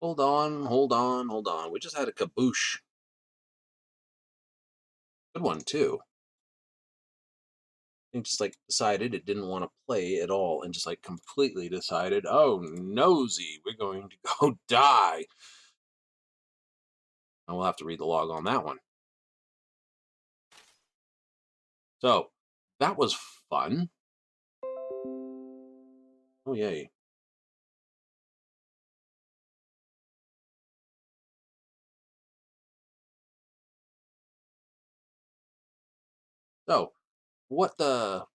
Hold on, hold on, hold on. We just had a kaboosh. Good one, too. It just like decided it didn't want to play at all and just like completely decided, oh, nosy, we're going to go die. And we'll have to read the log on that one. So that was fun. Oh, yay. So what the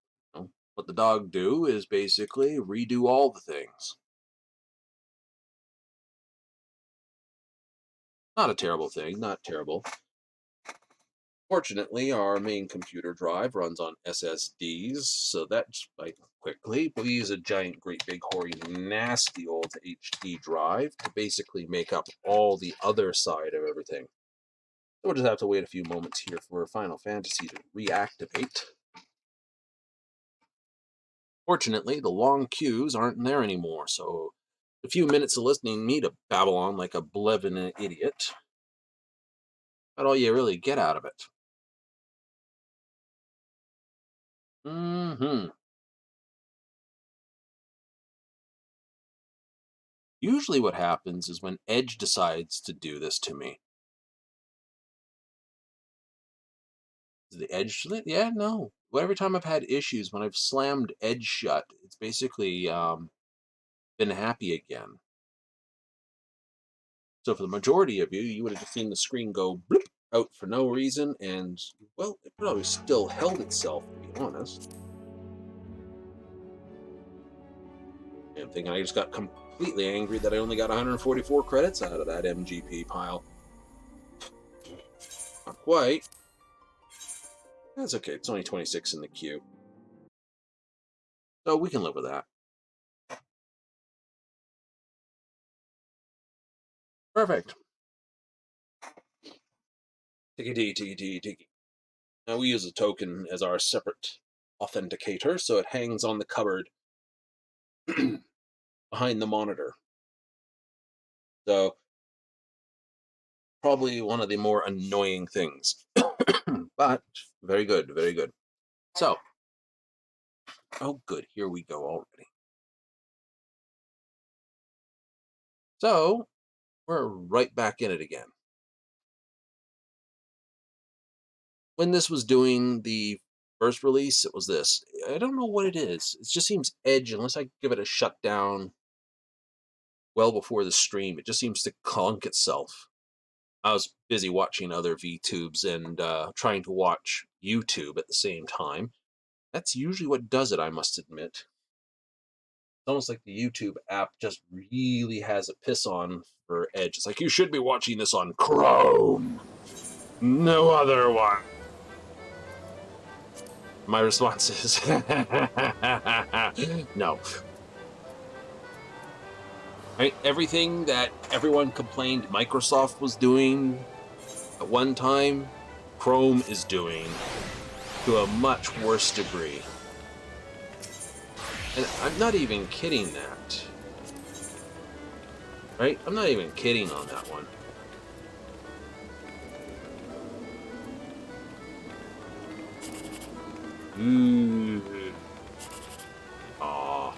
dog do is basically redo all the things. Not a terrible thing, not terrible. Fortunately, our main computer drive runs on SSDs, so that's like quickly. We use a giant, great big, hoary, nasty old HD drive to basically make up all the other side of everything. So we'll just have to wait a few moments here for Final Fantasy to reactivate. Fortunately, the long queues aren't there anymore, so a few minutes of listening to me to babble on like a blevin idiot, that's all you really get out of it. Mm-hmm. Usually what happens is when Edge decides to do this to me. Is the Edge split? Yeah, no. But every time I've had issues, when I've slammed Edge shut, it's basically been happy again. So for the majority of you, you would have just seen the screen go bloop out for no reason, and, well, it probably still held itself, to be honest. I'm thinking I just got completely angry that I only got 144 credits out of that MGP pile. Not quite. That's okay, it's only 26 in the queue. So we can live with that. Perfect. Tiki. Now we use a token as our separate authenticator, so it hangs on the cupboard behind the monitor. So probably one of the more annoying things. But very good, very good. So, oh good, here we go already. So, we're right back in it again. When this was doing the first release, it was this. I don't know what it is. It just seems Edge, unless I give it a shutdown well before the stream, it just seems to clunk itself. I was busy watching other VTubes and trying to watch YouTube at the same time. That's usually what does it, I must admit. It's almost like the YouTube app just really has a piss on for Edge. It's like, you should be watching this on Chrome. No other one. My response is no. Right? Everything that everyone complained Microsoft was doing at one time, Chrome is doing to a much worse degree. And I'm not even kidding that. Right? I'm not even kidding on that one. Ooh. Aw.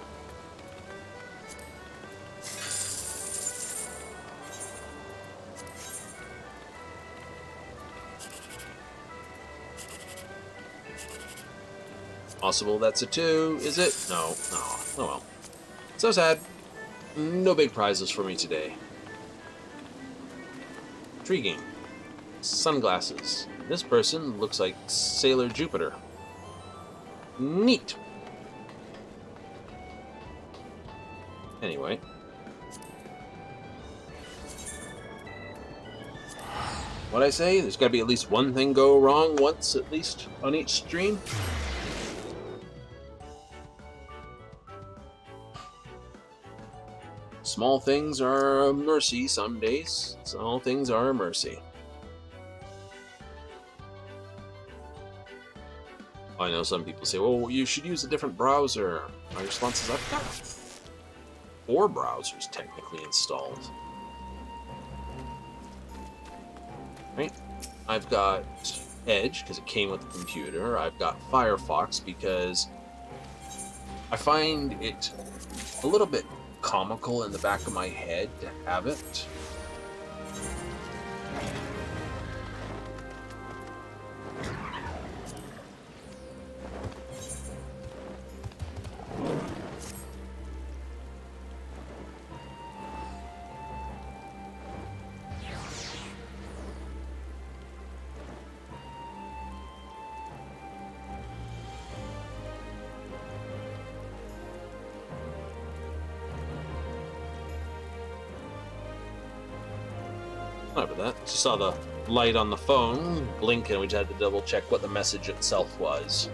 Possible that's a 2, is it? No. Oh well. So sad. No big prizes for me today. Intriguing. Sunglasses. This person looks like Sailor Jupiter. Neat. Anyway. What'd I say? There's gotta be at least one thing go wrong once, at least, on each stream. Small things are a mercy some days. Small things are a mercy. I know some people say, well, you should use a different browser. My response is, I've got 4 browsers technically installed. I've got Edge because it came with the computer. I've got Firefox because I find it a little bit comical in the back of my head to have it. Sorry about that. Just saw the light on the phone blink, and we just had to double check what the message itself was.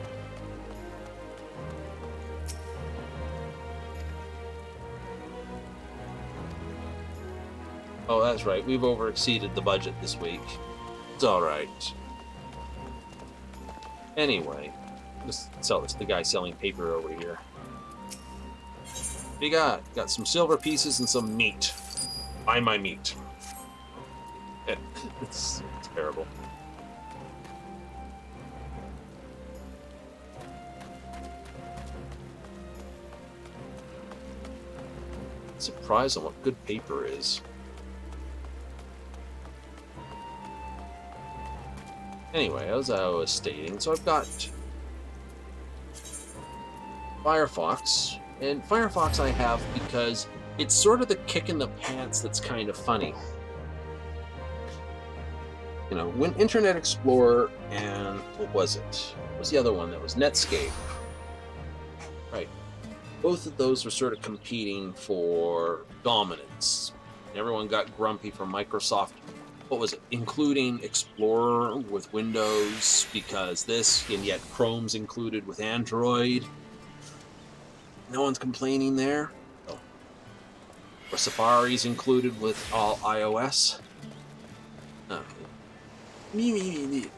Oh, that's right. We've overexceeded the budget this week. It's all right. Anyway, just sell it to the guy selling paper over here. What do you got? Got some silver pieces and some meat. Buy my meat. It's terrible. Surprised on what good paper is. Anyway, as I was stating, so I've got Firefox, and Firefox I have because it's sort of the kick in the pants that's kind of funny. You know, when Internet Explorer and what was it? What was the other one? That was Netscape. Right. Both of those were sort of competing for dominance. Everyone got grumpy from Microsoft. What was it? Including Explorer with Windows because this, and yet Chrome's included with Android. No one's complaining there. Oh. Or Safari's included with all iOS. Okay. Okay,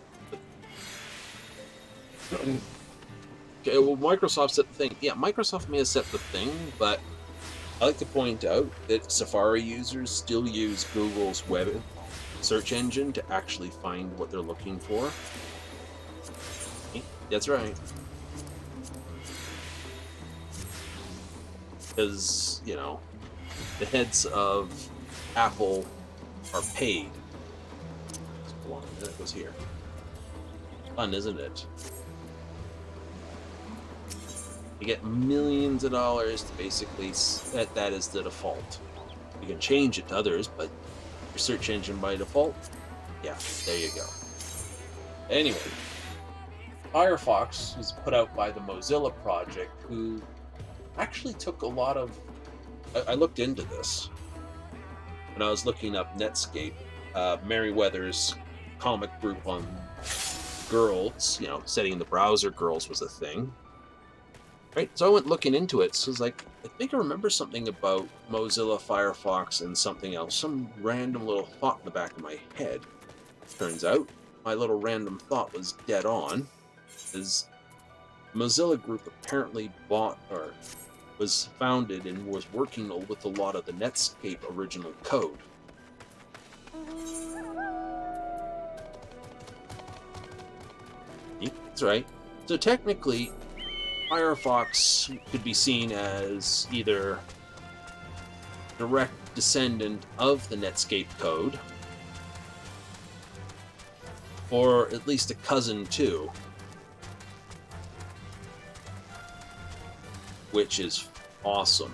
well, Microsoft set the thing. Yeah, Microsoft may have set the thing, but I like to point out that Safari users still use Google's web search engine to actually find what they're looking for. That's right. Because, you know, the heads of Apple are paid. It goes here. Fun, isn't it? You get millions of dollars to basically set that as the default. You can change it to others, but your search engine by default, yeah, there you go. Anyway, Firefox was put out by the Mozilla project, who actually took a lot of... I looked into this when I was looking up Netscape. Merriweather's comic group on girls, you know, setting the browser girls was a thing. Right? So I went looking into it. So it's like, I think I remember something about Mozilla, Firefox, and something else. Some random little thought in the back of my head. Turns out, my little random thought was dead on. Because Mozilla Group apparently bought, or was founded and was working with a lot of the Netscape original code. That's right. So technically, Firefox could be seen as either direct descendant of the Netscape code, or at least a cousin too, which is awesome.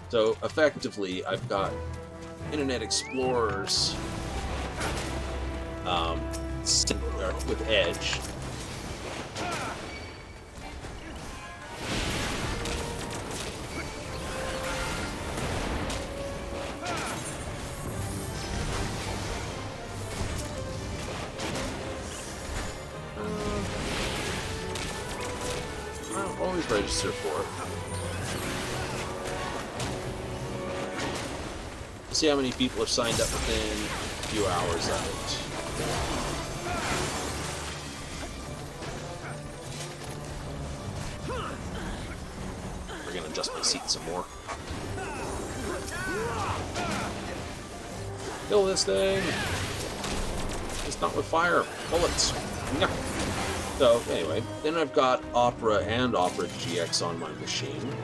So effectively, I've got Internet Explorer's with Edge. I'll always register for it. See how many people have signed up within a few hours of it. We're gonna adjust my seat some more. Kill this thing! It's not with fire. Bullets. Yeah. So, anyway, then I've got Opera and Opera GX on my machine.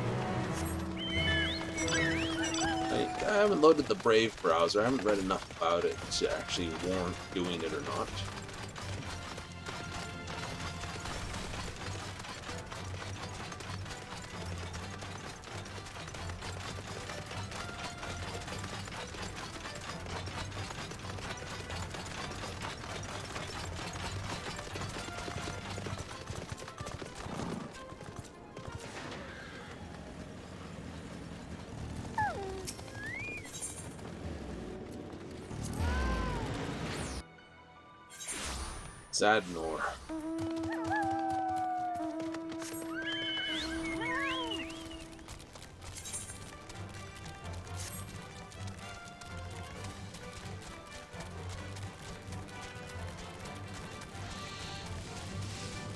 I haven't loaded the Brave browser. I haven't read enough about it to actually warrant doing it or not. Zadnor.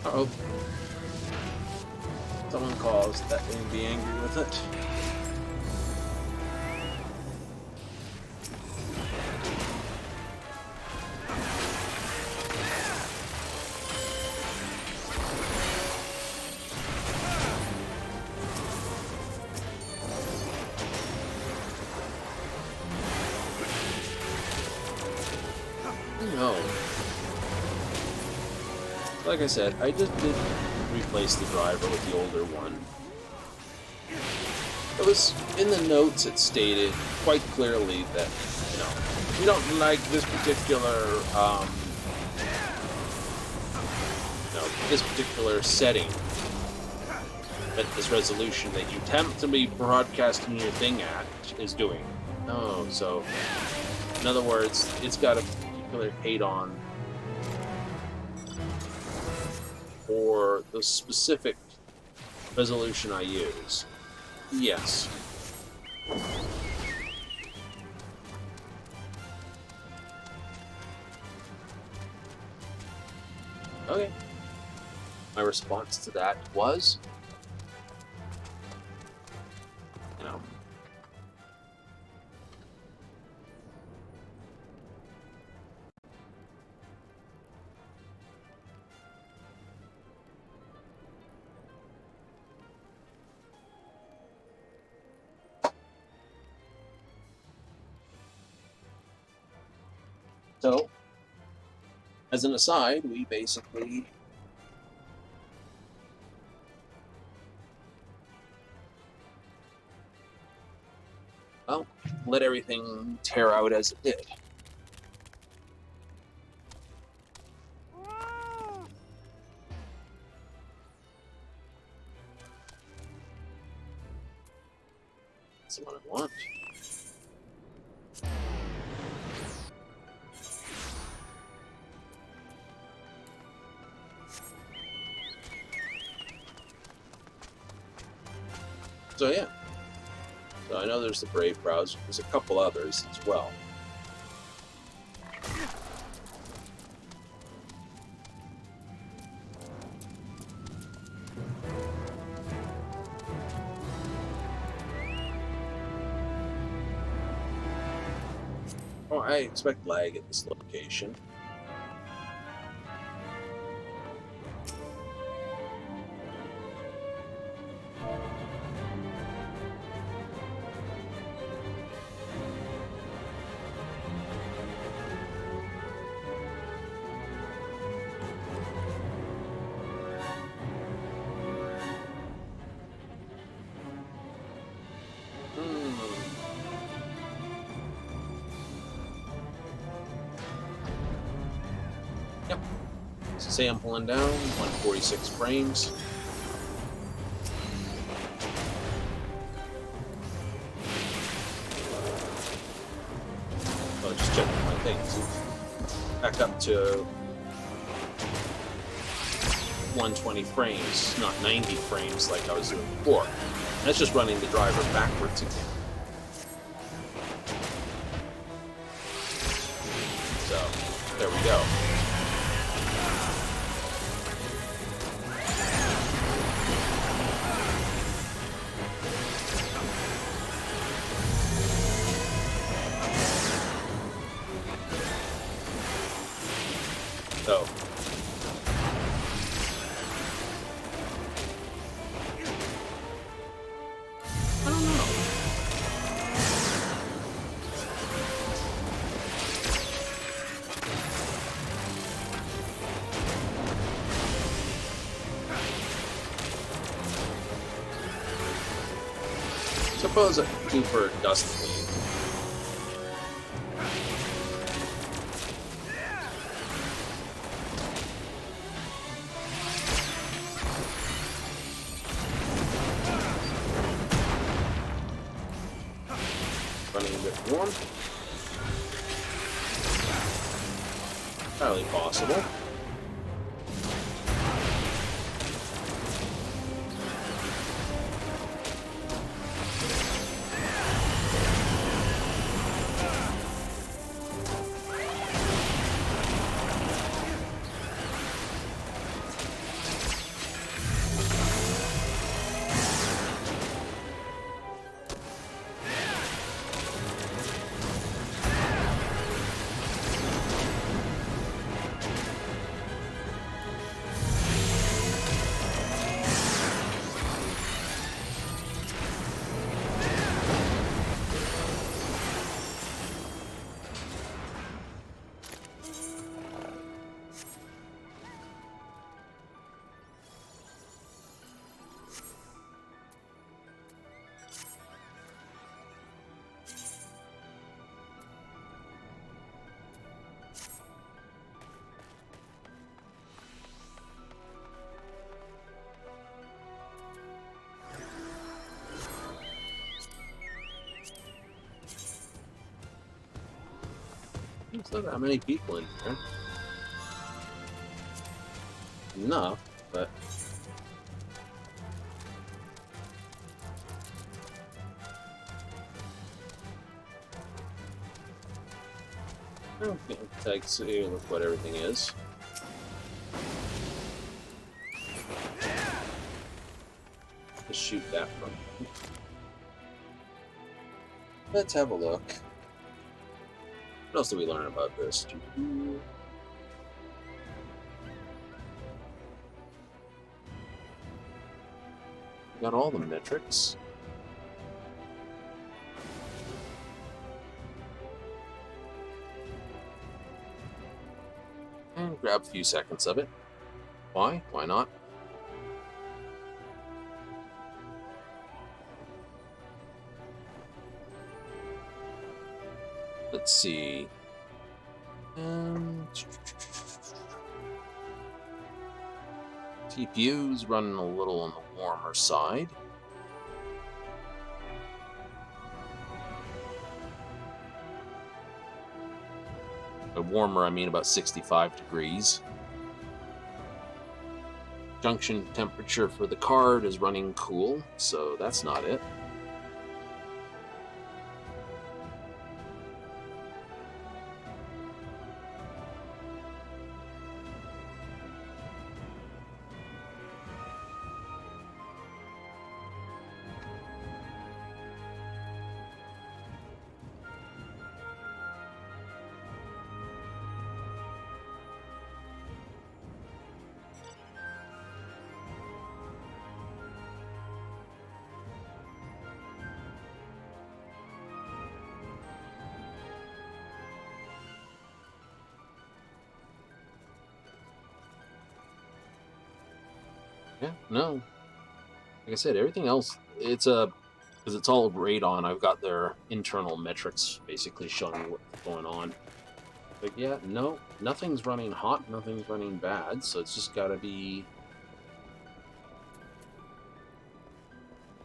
Uh-oh. Someone caused that thing to be angry with it. No. Like I said, I just did replace the driver with the older one. It was in the notes. It stated quite clearly that, you know, we don't like this particular setting, but this resolution that you attempt to be broadcasting your thing at is doing. Oh, so in other words, it's got a particular add-on for the specific resolution I use. Yes. Okay. My response to that was, you know, so, as an aside, we basically let everything tear out as it did. That's what I want. So yeah. So I know there's the Brave browser. There's a couple others as well. Oh, I expect lag at this location. Yep. Say I'm pulling down 146 frames. Oh, just checking my things. Back up to 120 frames, not 90 frames like I was doing before. That's just running the driver backwards again. So, there we go. So. I don't know. Suppose I could do for a dust clean. Running a bit warm. Entirely possible. There's not that many people in here. Enough, but okay, let's see what everything is. Just shoot that from. Let's have a look. What else did we learn about this? Got all the metrics. And grab a few seconds of it. Why? Why not? Let's see. TPU's running a little on the warmer side. By warmer, I mean about 65 degrees. Junction temperature for the card is running cool, so that's not it. Yeah, no. Like I said, everything else, it's because it's all radon. I've got their internal metrics basically showing what's going on. But yeah, no, nothing's running hot, nothing's running bad, so it's just got to be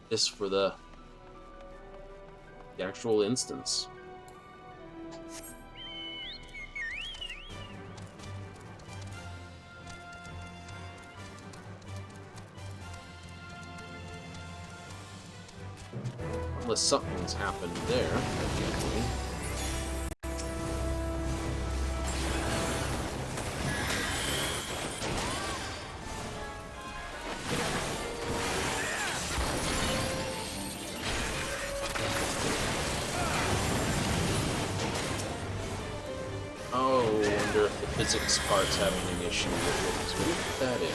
this for the actual instance. Unless something's happened there. Oh, wonder if the physics part's having an issue with it. So we'll put that in.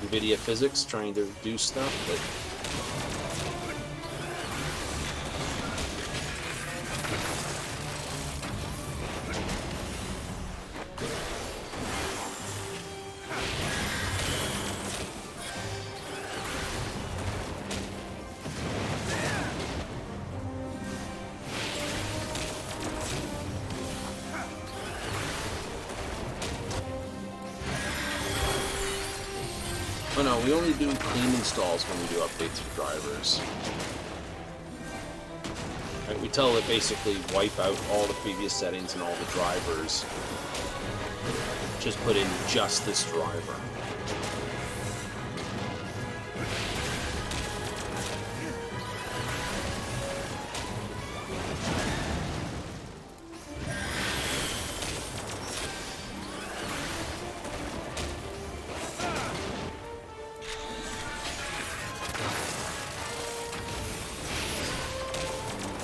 NVIDIA physics trying to do stuff that... Oh no, we only do clean installs when we do updates for drivers. Right, we tell it basically wipe out all the previous settings and all the drivers. Just put in just this driver.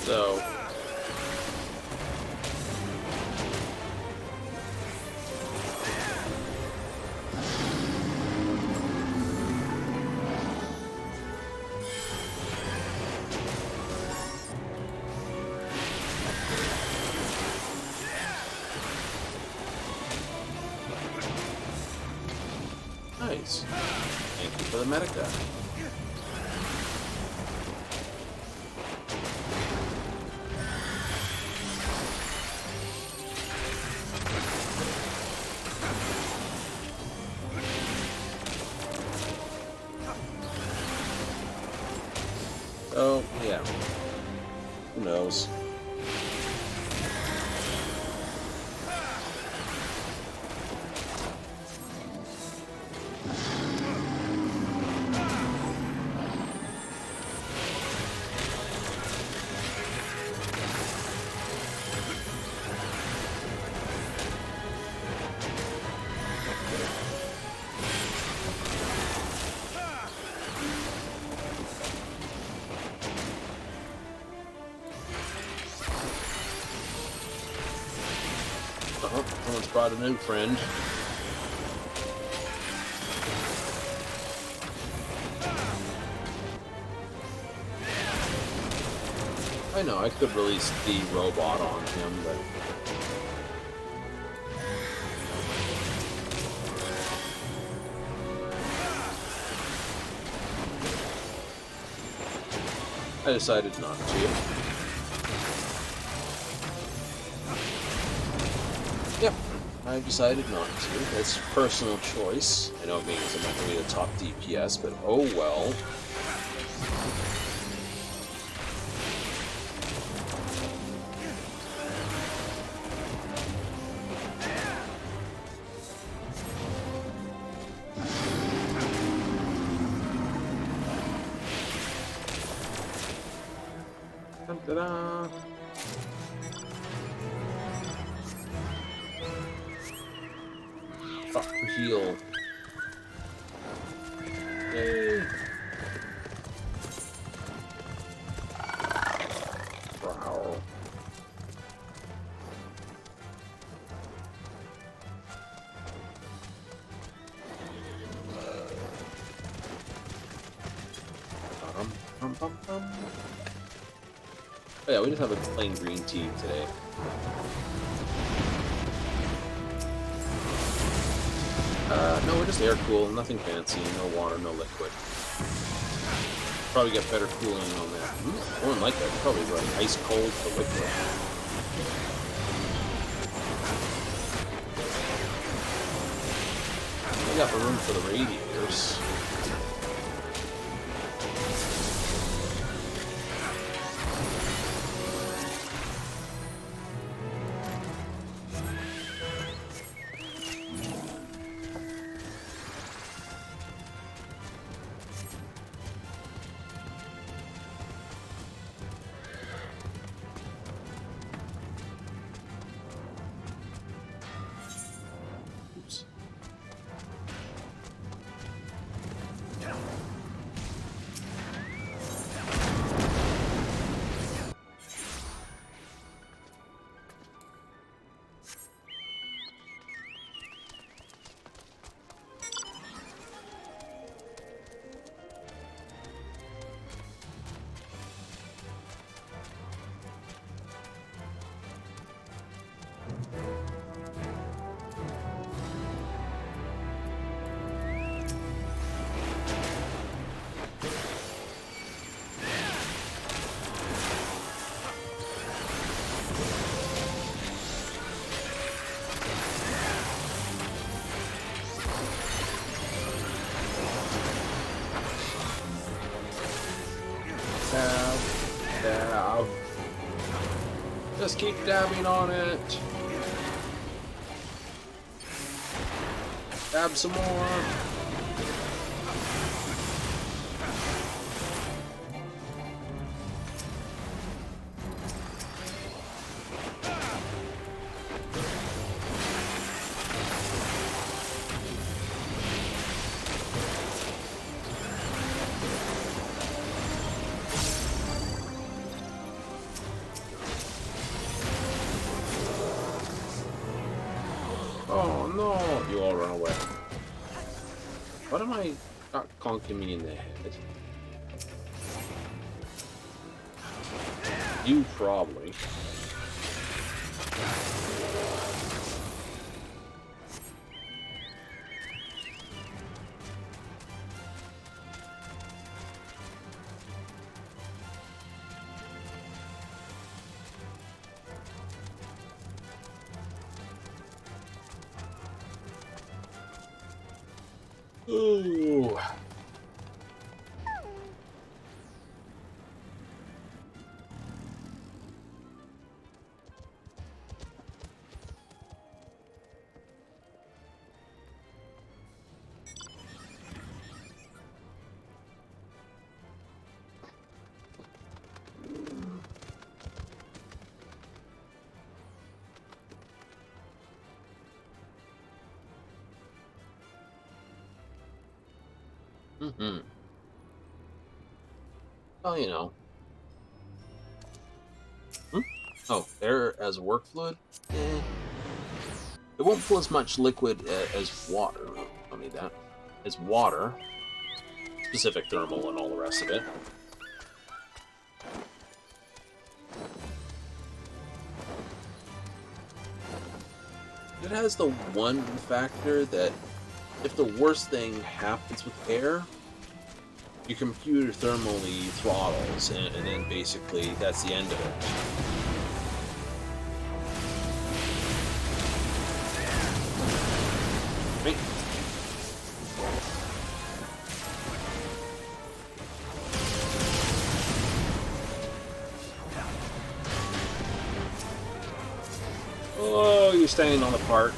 So, nice. Thank you for the medica. Oh, yeah. Who knows? Oh, someone's brought a new friend. I know, I could release the robot on him, but... I decided not to. Yep, I decided not to. That's personal choice. I know it means I'm not going to be the top DPS, but oh well. Ta-da! Fuck for heal. Yay! Wow. Oh yeah, we just have a plain green tea today. No, we're just air cool, nothing fancy, no water, no liquid. Probably get better cooling on that. I wouldn't like that, probably run ice cold for liquid. We got the room for the radiators. Dab. Just keep dabbing on it. Dab some more. Oh no! You all run away. What am I not conking me in the head? You probably. Ooh. Mm-hmm. Well, you know. Hmm? Oh, air as work fluid? Eh. It won't pull as much liquid as water. I mean that. As water. Specific thermal and all the rest of it. It has the one factor that if the worst thing happens with air, your computer thermally throttles, and then basically that's the end of it. Right? Oh, you're standing on the part.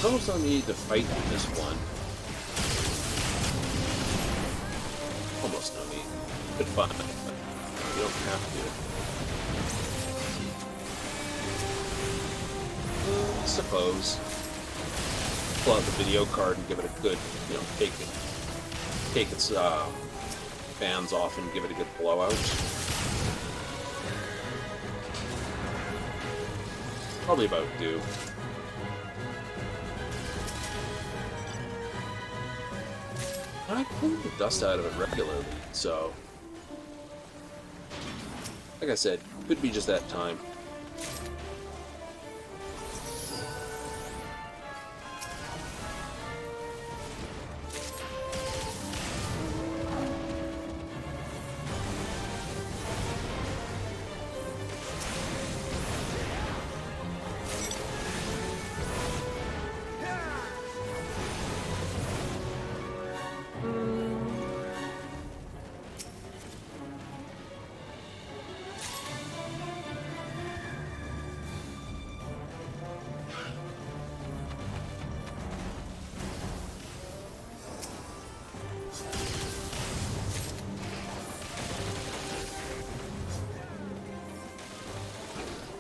There's almost no need to fight in this one. Almost no need. Good fun, but you don't have to. I suppose. Pull out the video card and give it a good, you know, take its fans off and give it a good blowout. Probably about due. I clean the dust out of it regularly, so like I said, could be just that time.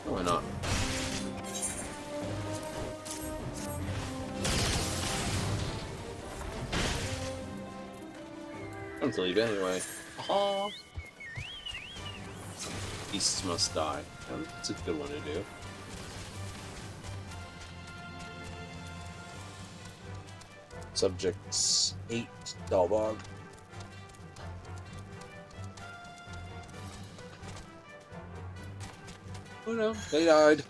Why not? I'm to leave anyway. Aww. Beasts must die. That's a good one to do. Subjects 8, Dalbog. Oh no, they died.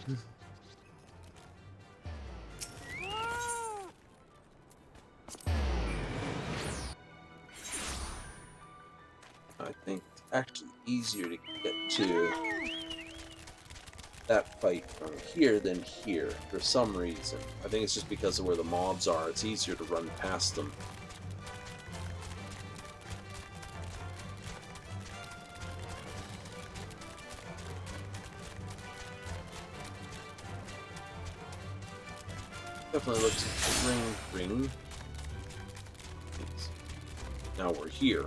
I think it's actually easier to get to that fight from here than here for some reason. I think it's just because of where the mobs are. It's easier to run past them. Definitely looks green. Now we're here.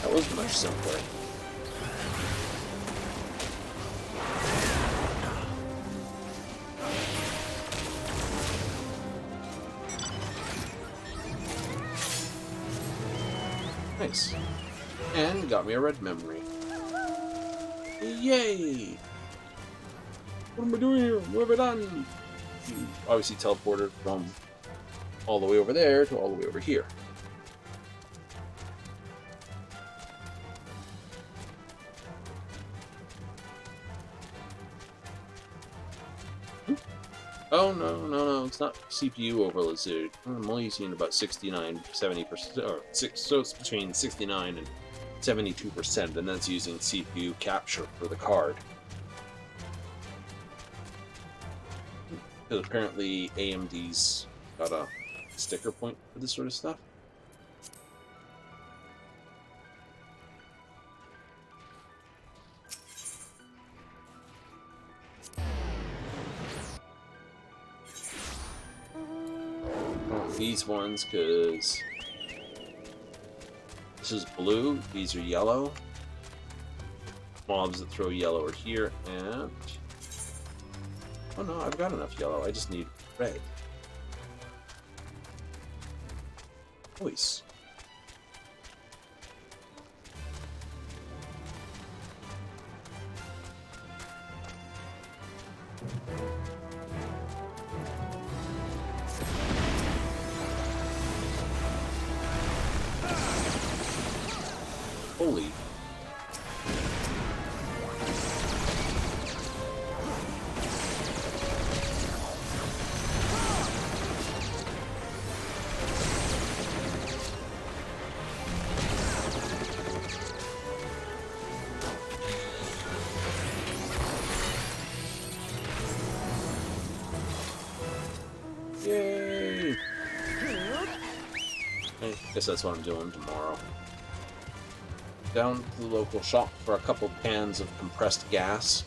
That was much simpler. Nice. And got me a red memory. Yay! What am I doing here? What have I done? You obviously teleported from all the way over there to all the way over here. Oh, no, it's not CPU overload. I'm only using about 69, 70%, or so it's between 69 and 72%, and that's using CPU capture for the card. Because apparently AMD's got a sticker point for this sort of stuff. These ones, because this is blue, these are yellow. Mobs that throw yellow are here, and oh no, I've got enough yellow, I just need red. Nice. Holy. Yay! I guess that's what I'm doing tomorrow. Down to the local shop for a couple cans of compressed gas.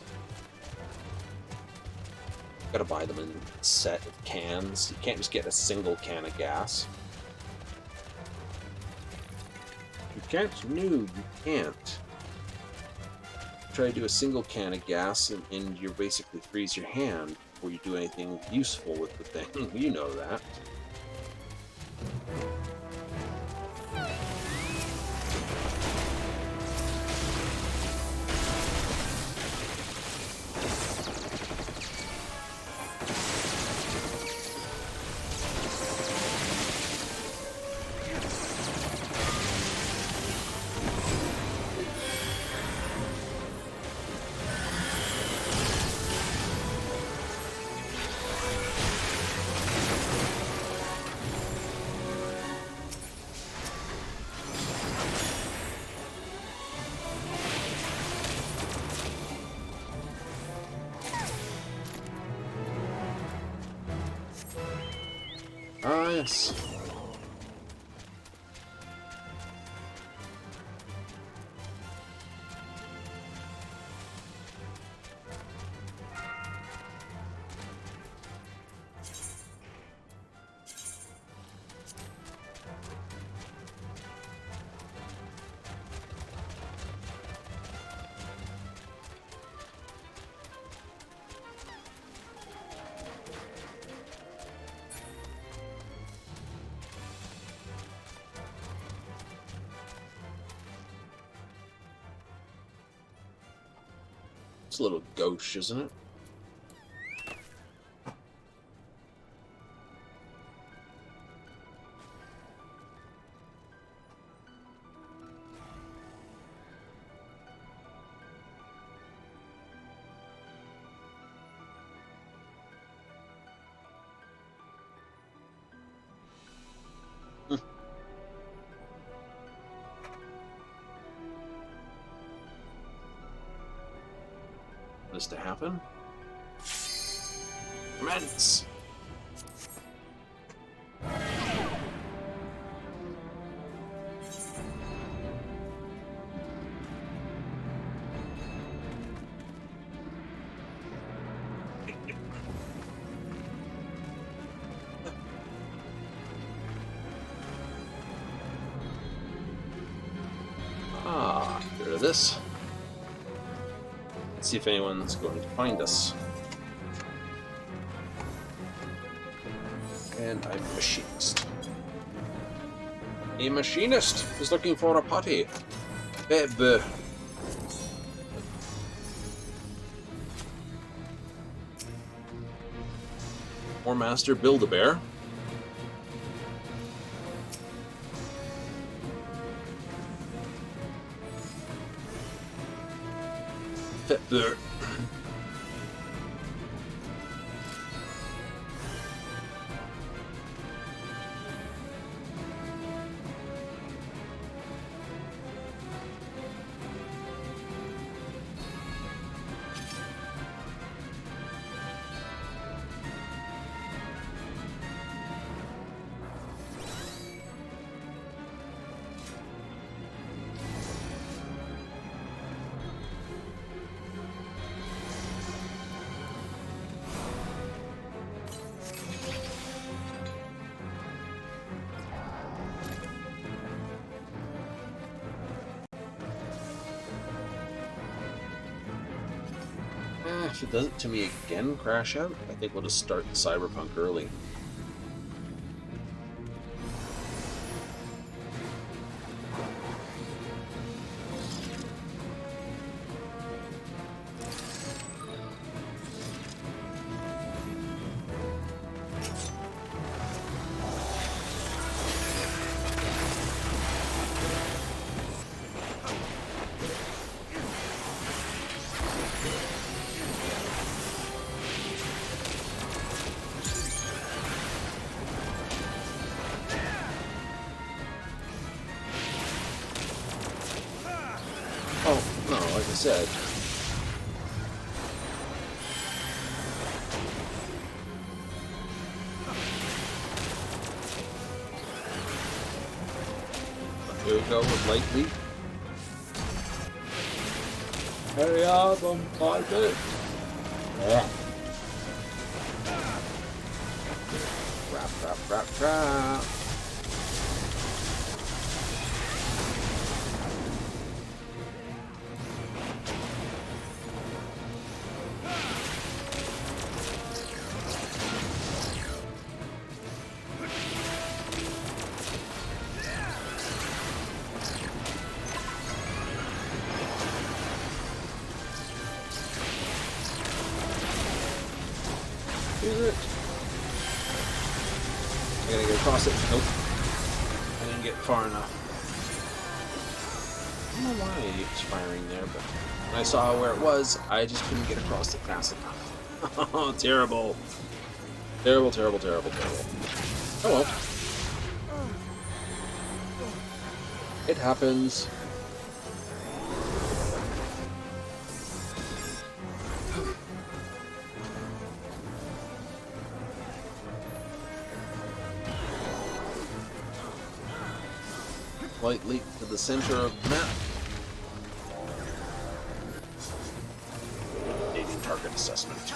Gotta buy them in a set of cans. You can't just get a single can of gas. You can't? No, you can't. Try to do a single can of gas and you basically freeze your hand before you do anything useful with the thing. You know that. Ah, yes. It's a little gauche, isn't it? This to happen. Commence! Get rid of this. Let's see if anyone's going to find us. And I'm a machinist. A machinist is looking for a potty. Beb. Or Master Build-A-Bear. Beb. If it does it to me again, crash out, I think we'll just start Cyberpunk early. Like I said. Here we go with light leap. Hurry up, I'm 5 minutes. Yeah. Rap. I gotta get across it. Nope. I didn't get far enough. I don't know why it was firing there, but when I saw where it was, I just couldn't get across it fast enough. Oh, terrible. Terrible. Oh well. It happens. Light leap to the center of the map. Updating target assessment.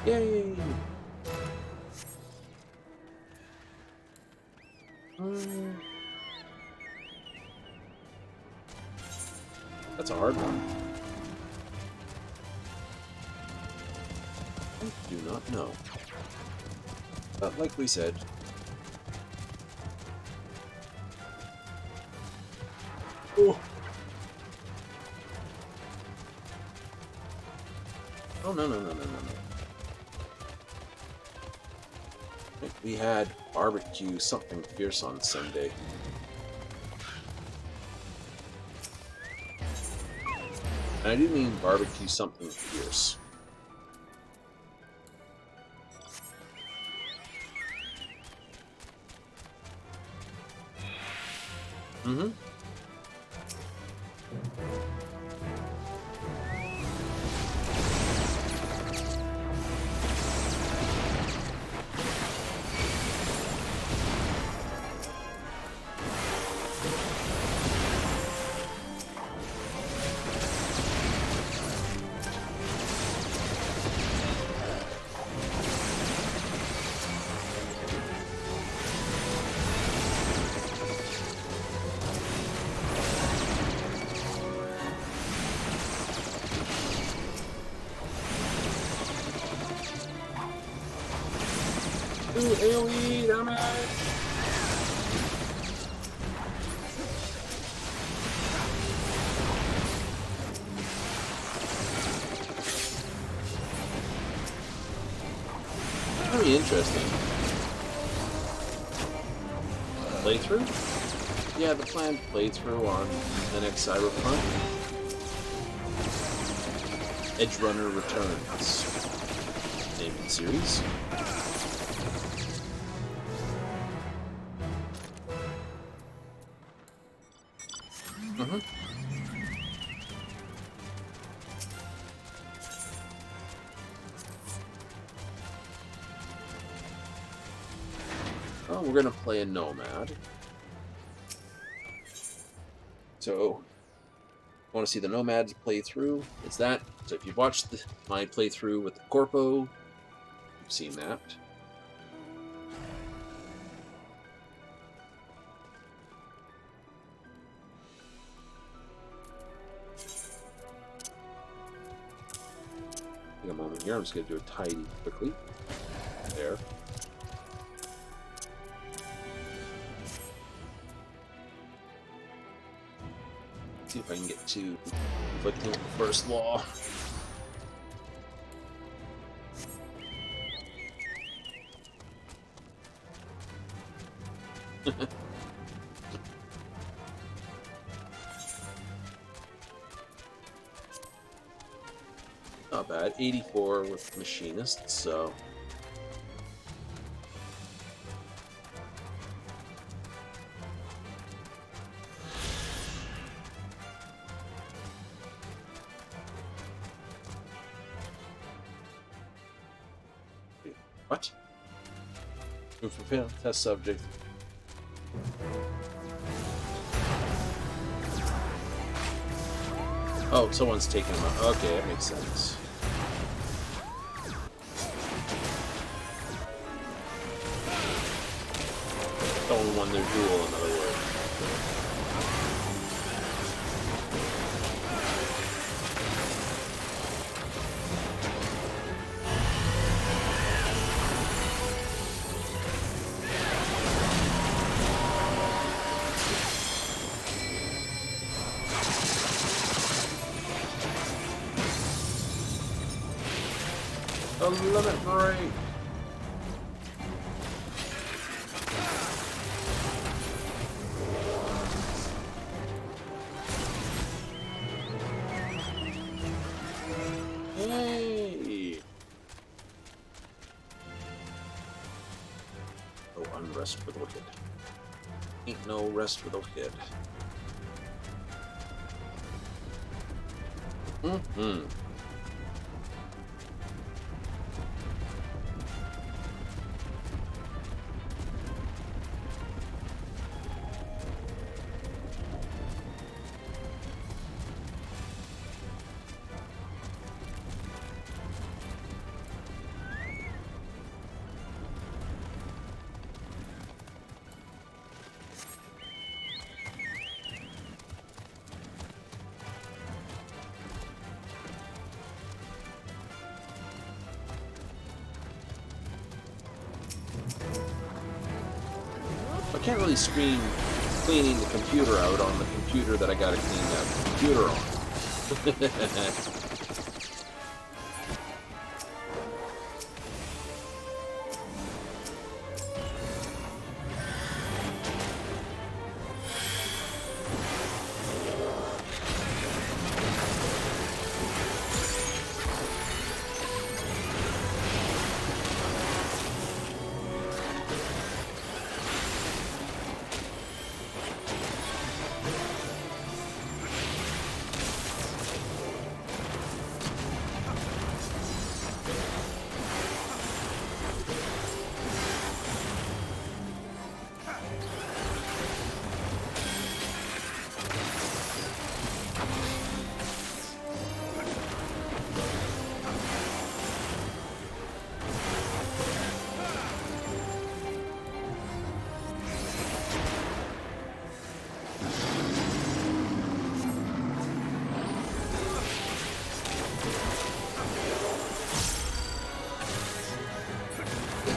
Yay! Mm. That's a hard one. I do not know. But like we said... Oh! Oh, no, no, no, no, no, no. We had barbecue something fierce on Sunday. And I didn't mean barbecue something fierce. Mm-hmm. Ooh, AoE damage! Very interesting. Playthrough? Yeah, the planned playthrough on the next Cyberpunk. Edge Runner Returns. Named the series. Mm-hmm. Oh, we're gonna play a Nomad. So, want to see the Nomad's playthrough? It's that. So if you've watched my playthrough with the Corpo, you've seen that. Take a moment here. I'm just going to do a tidy quickly. There. See if I can get to conflicting with the first law. Not bad. 84 with Machinist, so... What? Move for test subject. Oh, someone's taking him out. Okay, that makes sense. Someone won their duel, in other words. A limit break! Hey! No unrest for the wicked. Ain't no rest for the wicked. Mm-hmm. can't really scream cleaning the computer out on the computer that I gotta clean that computer on.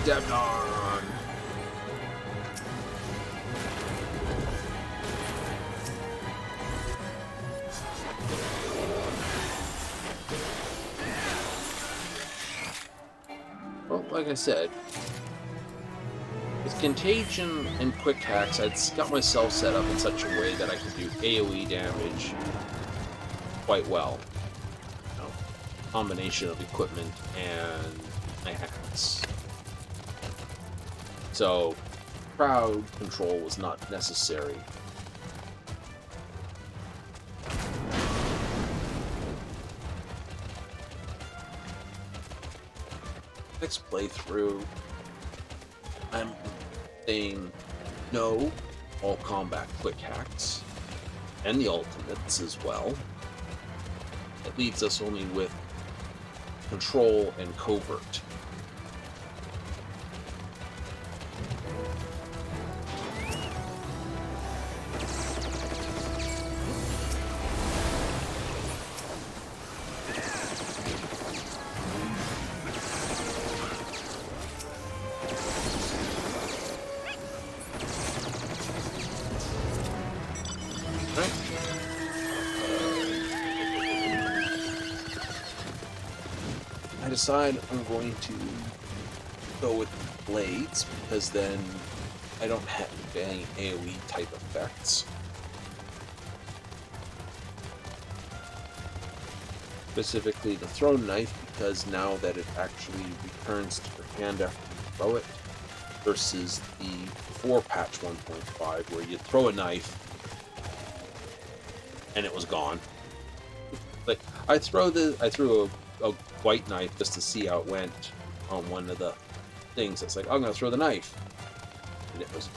Dabbed on. Well, like I said, with Contagion and Quick Hacks, I'd got myself set up in such a way that I could do AoE damage quite well. You know, combination of equipment and my hacks. So, crowd control was not necessary. Next playthrough, I'm saying no all combat quick hacks and the ultimates as well. It leaves us only with control and covert. I decide I'm going to go with blades because then I don't have any AoE type effects. Specifically the throw knife, because now that it actually returns to your hand after you throw it, versus the before patch 1.5 where you throw a knife and it was gone. Like I threw a white knife just to see how it went on one of the things. It's like, I'm gonna throw the knife, and it was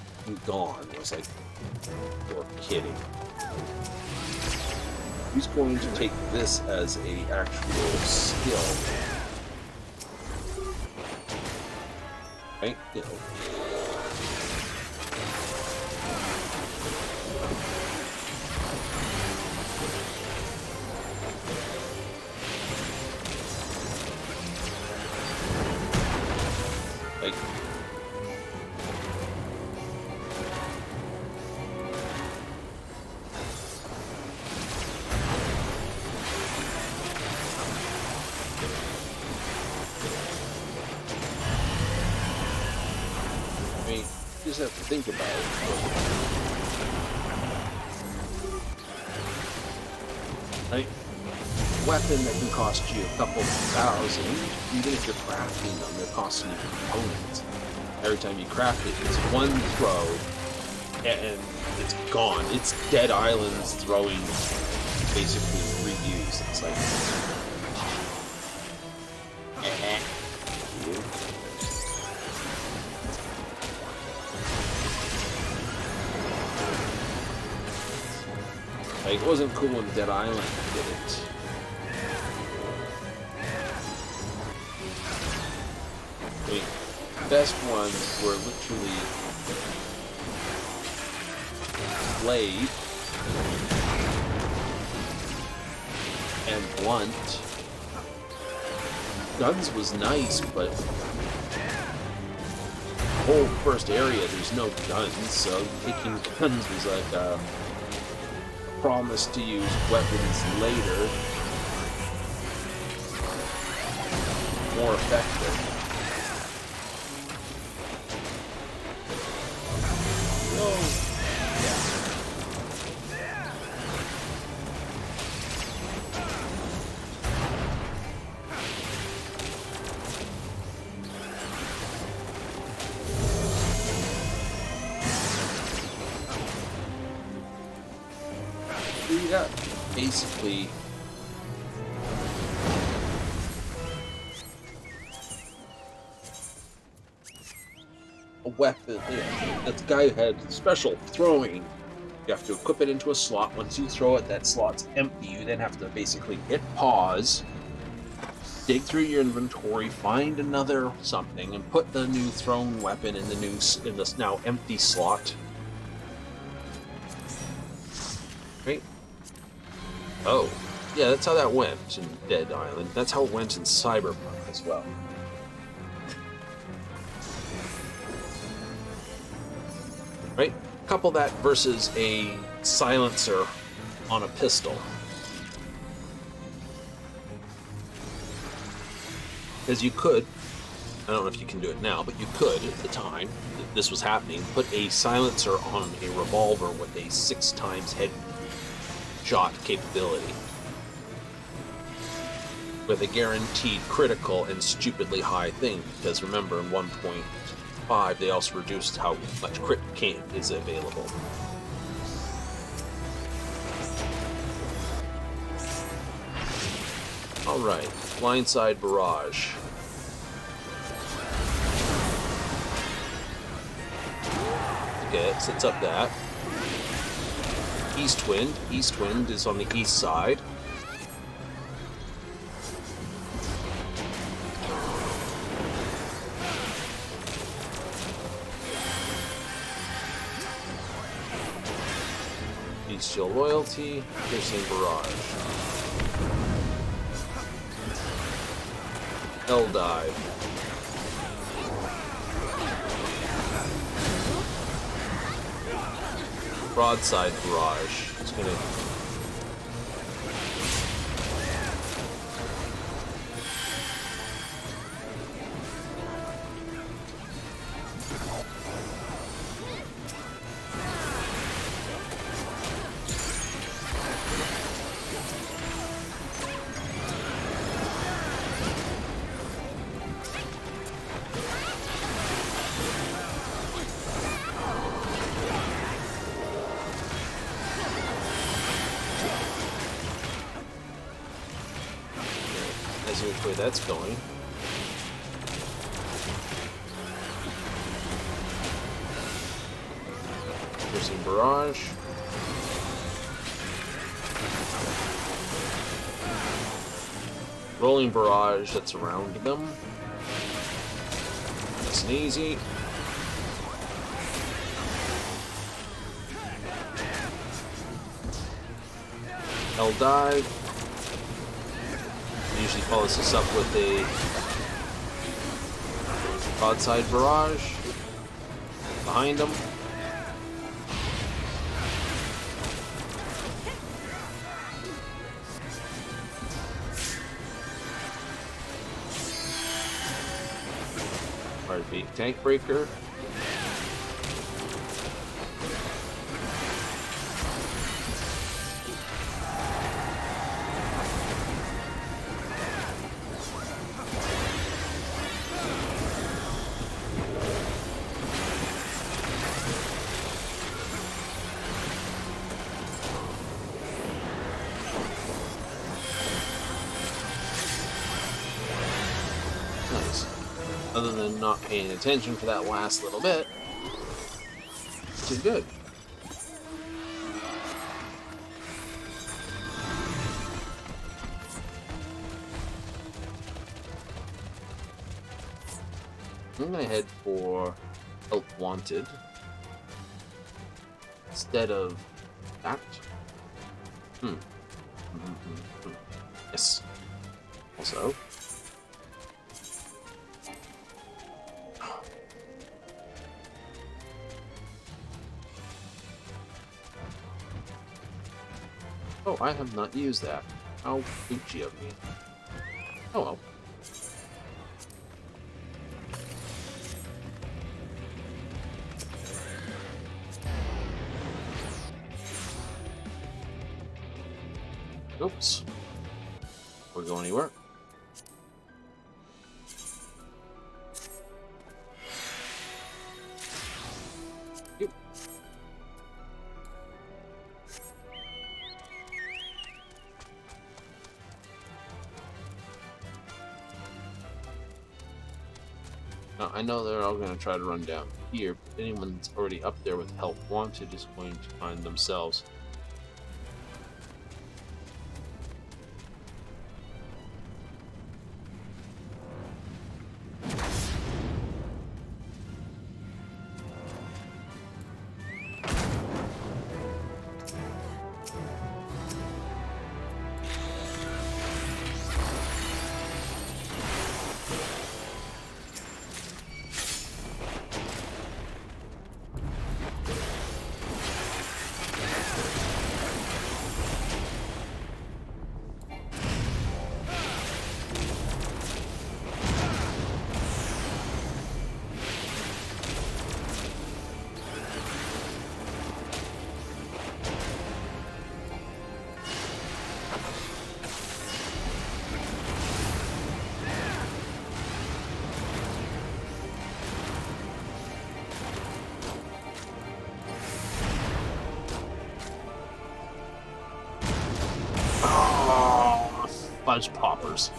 gone. It was like, you're kidding. Who's going to take this as a actual skill? Right? You know. Like, I mean, you just have to think about it. Right? Weapon that can cost you a couple thousand, even if you're crafting them, they're costing you components. Every time you craft it, it's one throw, and it's gone. It's dead islands throwing basically reviews. It's like, like, it wasn't cool when Dead Island did it. I mean, the best ones were literally blade and blunt. Guns was nice, but whole first area, there's no guns, so taking guns was like a promise to use weapons later. More effective. Whoa. You got basically a weapon. Yeah, that guy had special throwing. You have to equip it into a slot. Once you throw it, that slot's empty. You then have to basically hit pause, dig through your inventory, find another something, and put the new thrown weapon in this now empty slot. Right? Oh, yeah, that's how that went in Dead Island. That's how it went in Cyberpunk as well. Right? Couple that versus a silencer on a pistol. Because you could, I don't know if you can do it now, but you could at the time that this was happening, put a silencer on a revolver with a 6 times headshot capability. With a guaranteed critical and stupidly high thing, because remember in 1.5 they also reduced how much crit is available. Alright, blindside barrage. Okay, it sets up that. East wind. East wind is on the east side. Bestial loyalty, piercing barrage. Hell dive. Broadside barrage. It's gonna. Which way that's going. Piercing barrage. Rolling barrage that's around them. Nice and easy. Hell dive. Usually follows this up with a broadside barrage behind them. Heartbeat tank breaker. Other than not paying attention for that last little bit, too good. I'm gonna head for Help Wanted instead of that. Yes. Also. Oh, I have not used that. How Gucci of me. Oh well. Oops. We'll go anywhere. Yep. Now, I know they're all going to try to run down here, but anyone that's already up there with help wanted is going to find themselves. Fudge poppers.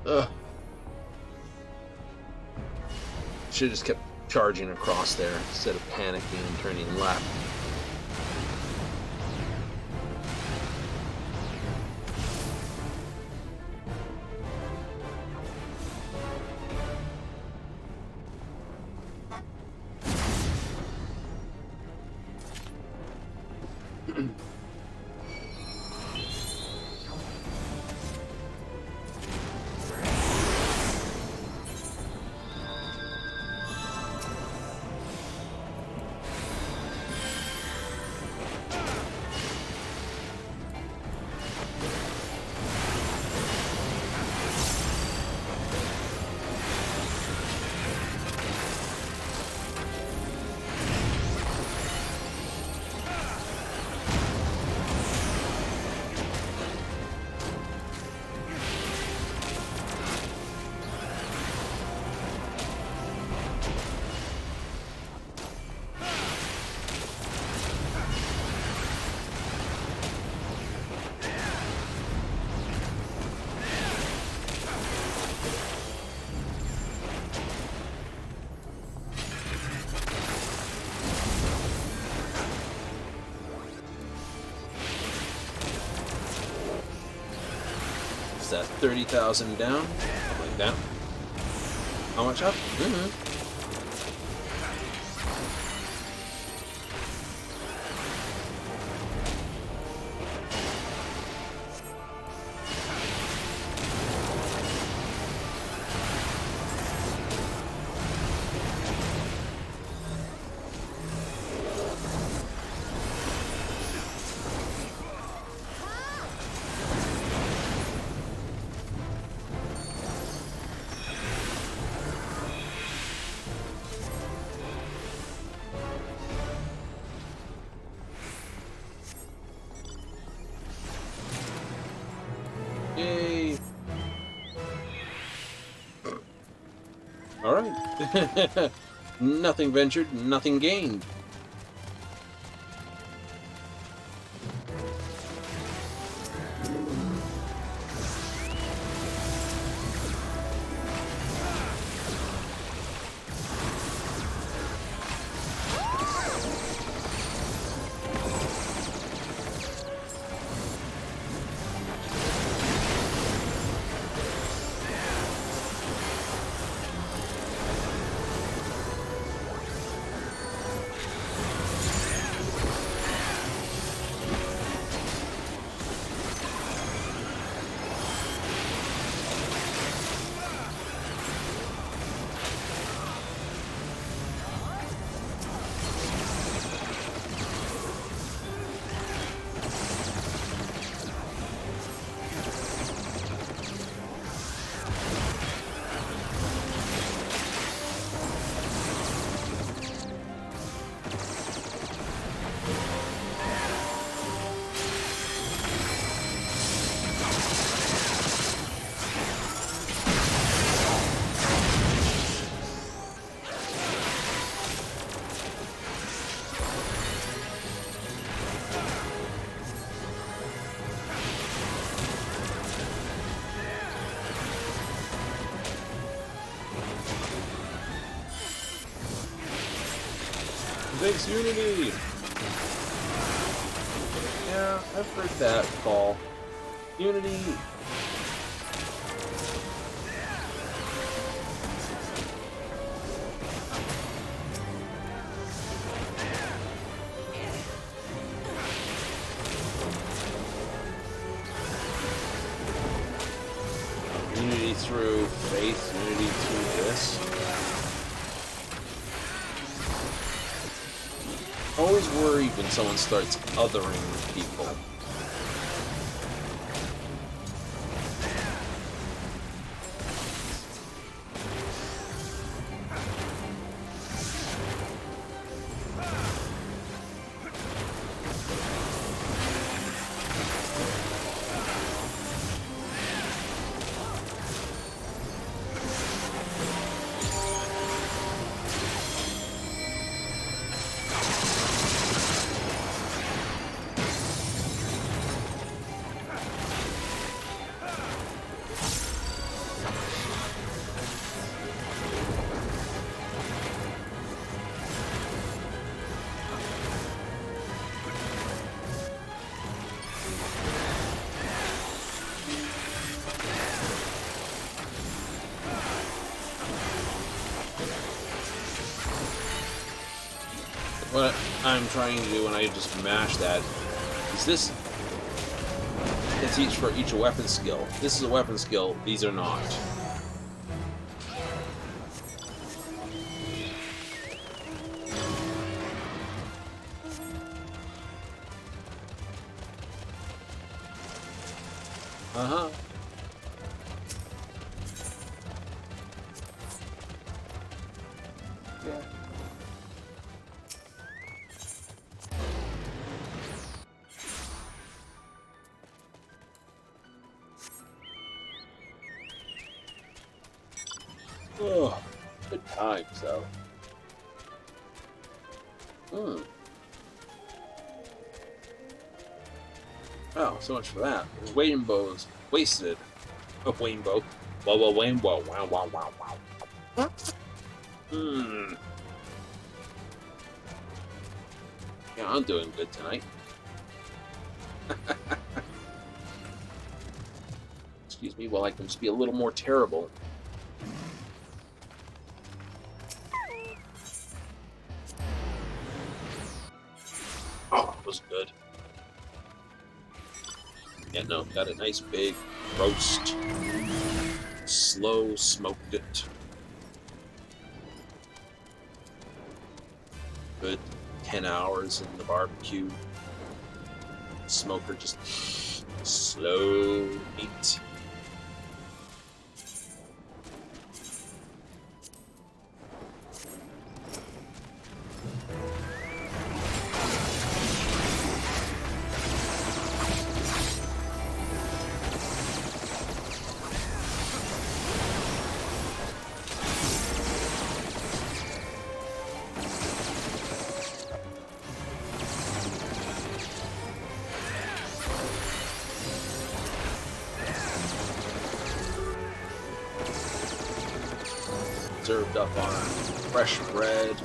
Ugh. Should have just kept charging across there instead of panicking and turning left. That 30,000 down, like that. How much up? Yay! All right. Nothing ventured, nothing gained. Thanks, Unity! Yeah, I've heard that call. Unity! Unity through faith, unity through this. Always worried when someone starts othering people. What I'm trying to do when I just mash that is this. It's each for each weapon skill. This is a weapon skill. These are not. Uh-huh. Yeah. Oh, good times, though. Oh, so much for that. Waiting bows wasted. Oh, waiting bow. Wow, waiting bow. Wow, wow, wow, wow. Yeah, I'm doing good tonight. Excuse me, while I can just be a little more terrible. Oh, that was good. Yeah, no, got a nice big roast. Slow smoked it. Good 10 hours in the barbecue. Smoker just slow meat. Served up on fresh bread.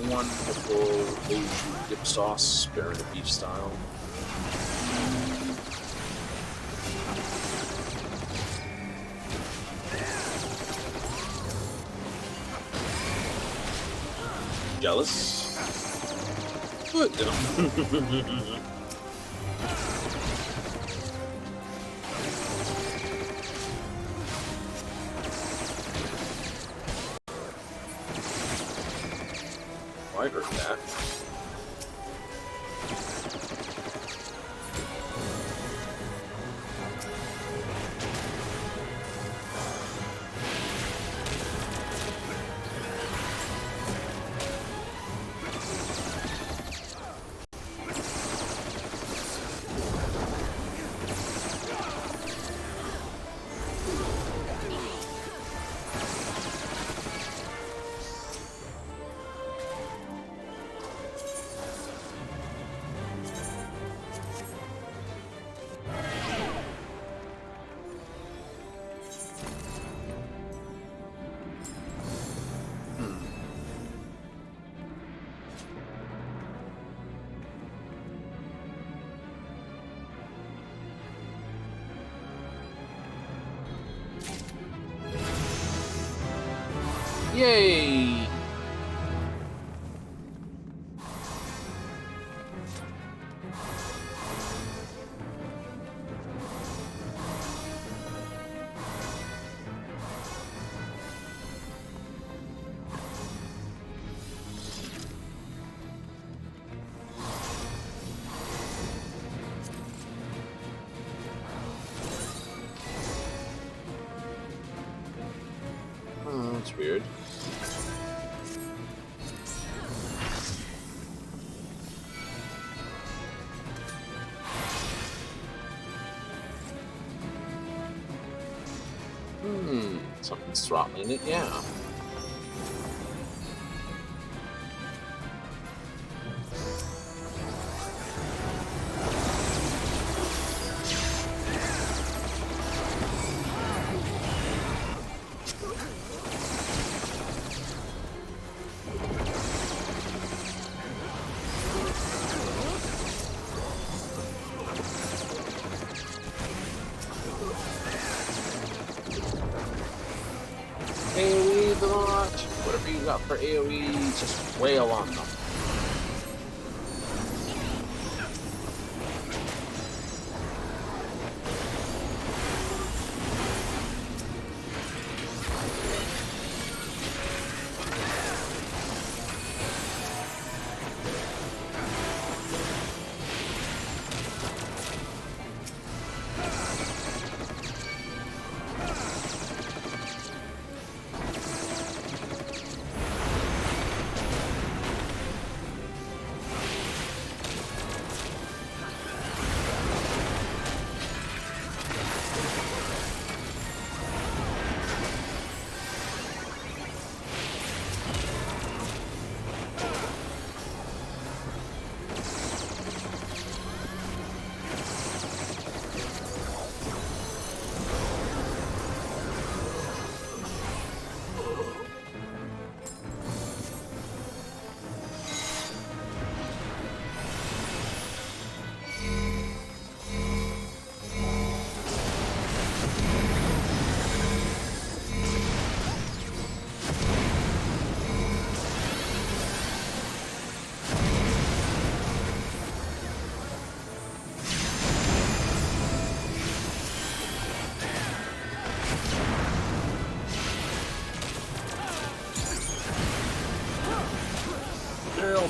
Wonderful Bozja dip sauce, sparing the beef style. Jealous? Good. I heard that. Yay! Oh, that's weird. Something's throttling it, yeah. AoE the lot. Whatever you got for AoE, just wail on them.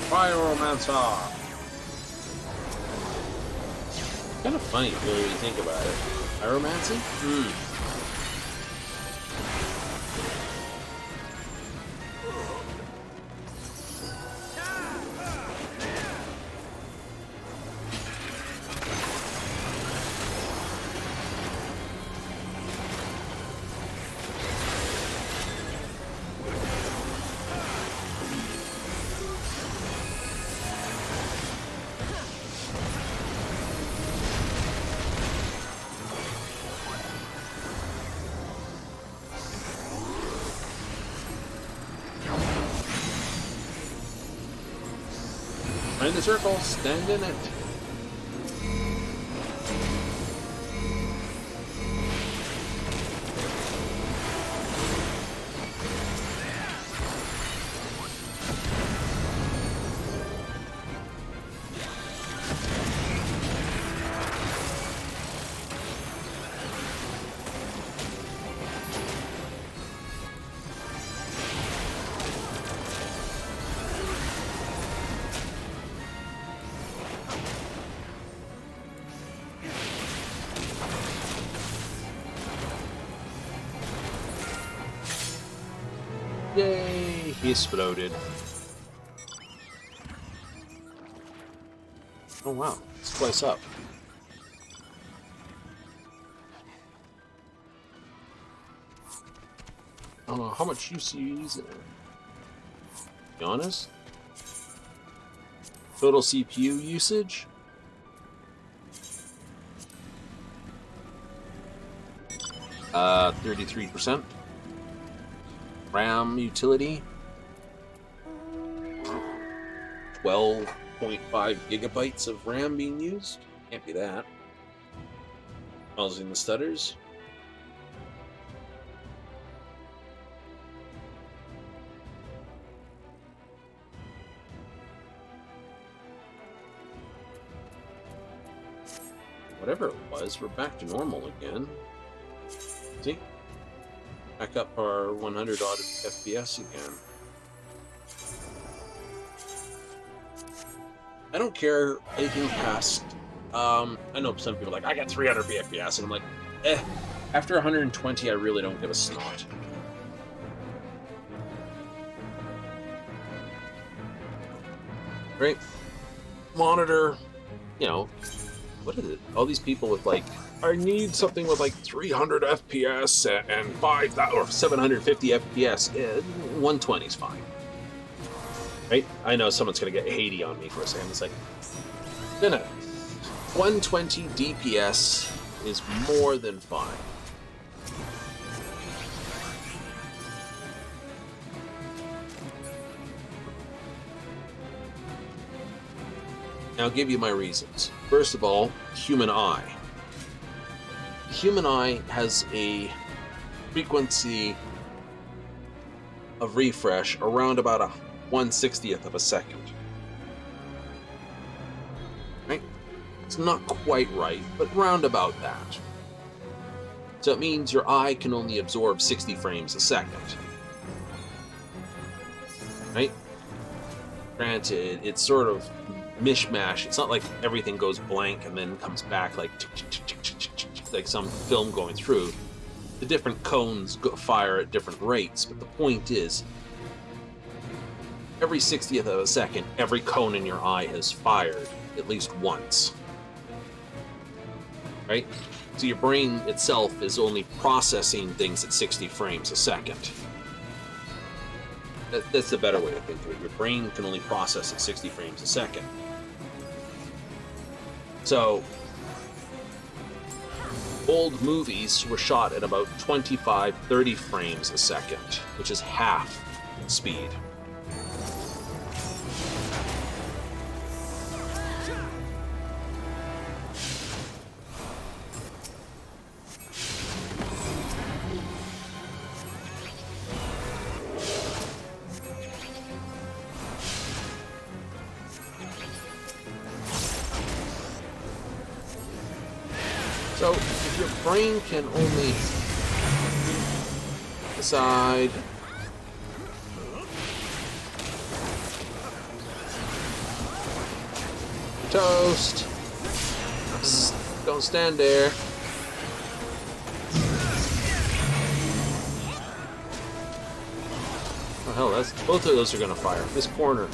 Pyromancer. Kind of funny, really, when you think about it. Pyromancy? Find the circle, stand in it. Yay! He exploded. Oh wow, it's twice up. How much use you using it? Be honest? Total CPU usage? Uh, 33%. RAM utility? 12.5 gigabytes of RAM being used? Can't be that. Causing the stutters. whatever it was, we're back to normal again. See? Back up our 100 odd FPS again. I don't care anything past. I know some people are like, I got 300 FPS, and I'm like, After 120, I really don't give a snot. Right? Monitor, you know, what is it? All these people with like, I need something with like 300 FPS and 5,000 or 750 FPS. 120 is fine. Right? I know someone's gonna get Haiti on me for a second. It's like, no. 120 DPS is more than fine. I'll give you my reasons. First of all, human eye. The human eye has a frequency of refresh around about a 1/60th of a second. Right? It's not quite right, but round about that. So it means your eye can only absorb 60 frames a second. Right? Granted, it's sort of mishmash. It's not like everything goes blank and then comes back like some film going through. The different cones fire at different rates, but the point is, every 60th of a second, every cone in your eye has fired at least once. Right? So your brain itself is only processing things at 60 frames a second. That's the better way to think of it. Your brain can only process at 60 frames a second. So, old movies were shot at about 25, 30 frames a second, which is half speed. So, if your brain can only decide toast, don't stand there. Oh hell, both of those are gonna fire. This corner.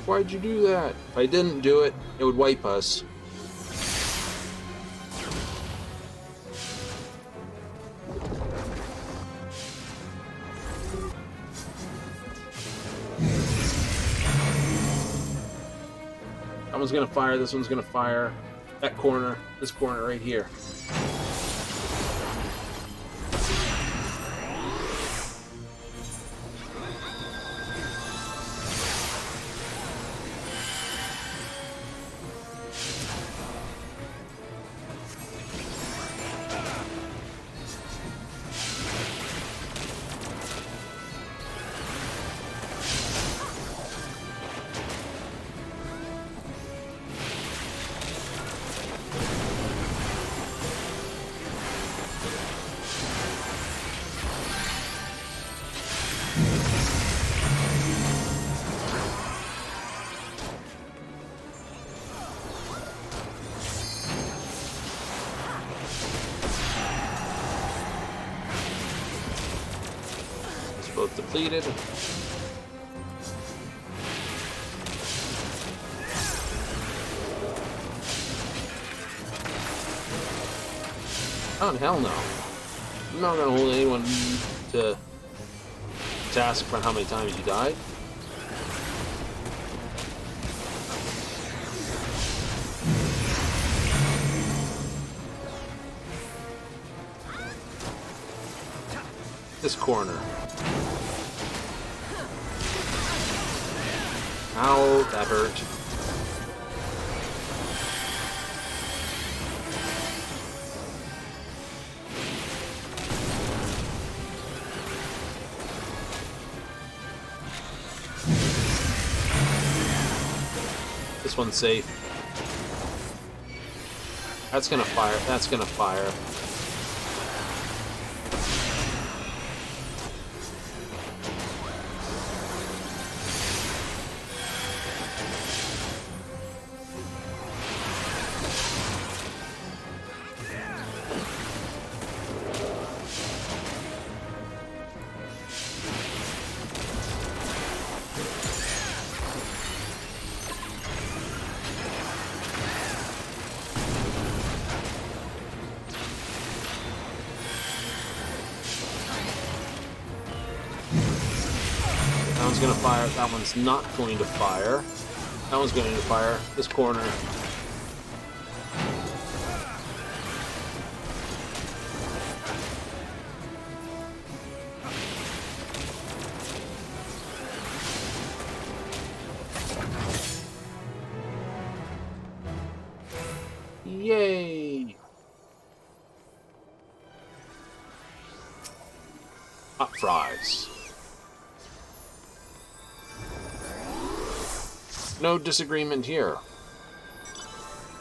Why'd you do that? If I didn't do it, it would wipe us. That one's gonna fire, this one's gonna fire. That corner, this corner right here. Both depleted. Oh, hell no. I'm not gonna hold anyone to task for how many times you died. This corner. Ow, that hurt. This one's safe. That's gonna fire. That's gonna fire. That one's gonna fire. That one's not going to fire. That one's going to fire. This corner. Yay! Hot fries. No disagreement here.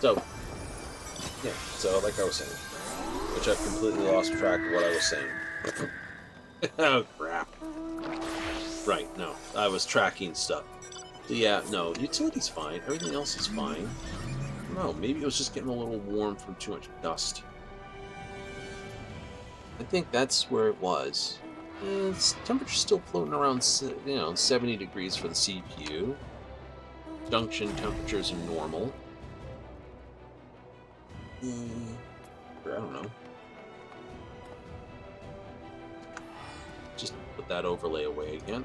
So, yeah, so like I was saying, which I've completely lost track of what I was saying. Oh, crap. Right, no, I was tracking stuff. So yeah, no, utility's fine. Everything else is fine. No, maybe it was just getting a little warm from too much dust. I think that's where it was. Its temperature's still floating around, 70 degrees for the CPU. Junction temperatures are normal. I don't know. Just put that overlay away again.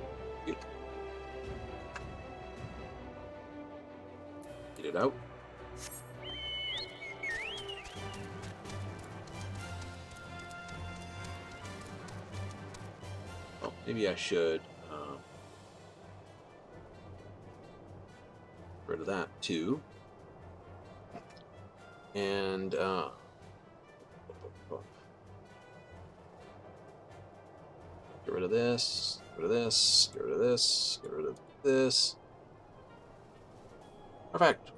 Get it out. Oh, maybe I should get rid of that too. And get rid of this, get rid of this, get rid of this, get rid of this. Perfect.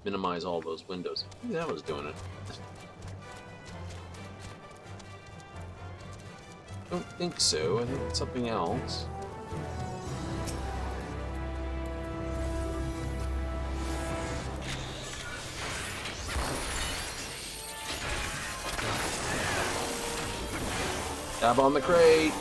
Minimize all those windows. Maybe that was doing it. Don't think so. I think it's something else. Dab on the crate.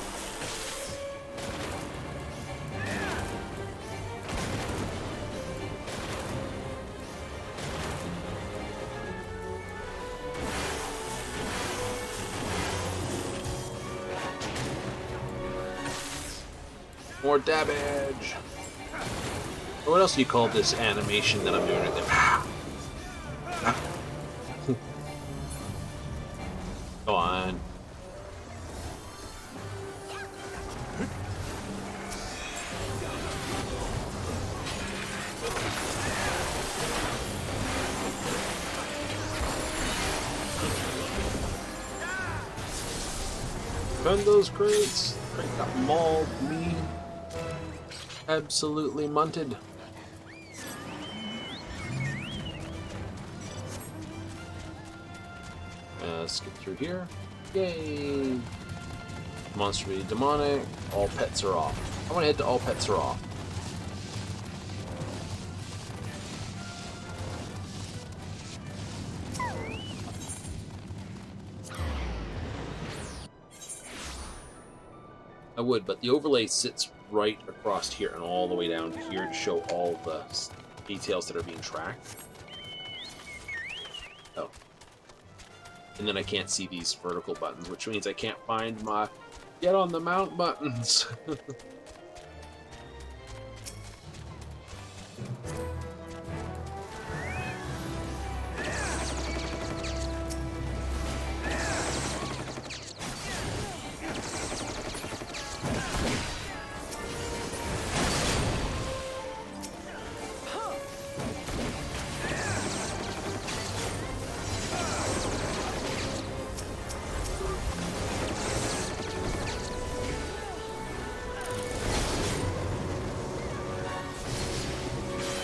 More damage. Or what else do you call this animation that I'm doing right there? Go on. Defend those crates. Crate got mauled, me. Absolutely munted. Skip through here. Yay! Monster be demonic. All pets are off. I want to head to all pets are off. I would, but the overlay sits right across here and all the way down to here to show all the details that are being tracked. Oh. And then I can't see these vertical buttons, which means I can't find my get on the mount buttons.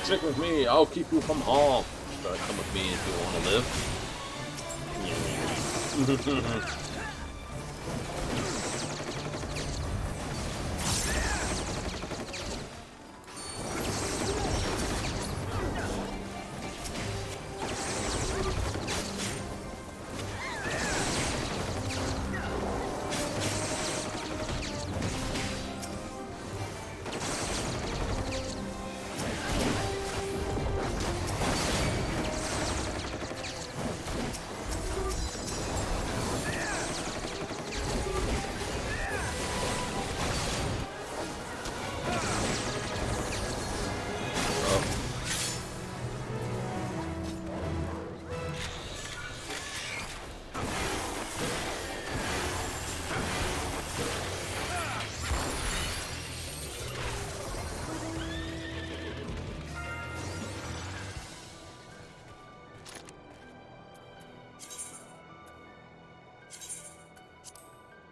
Stick with me, I'll keep you from harm. Come with me if you want to live.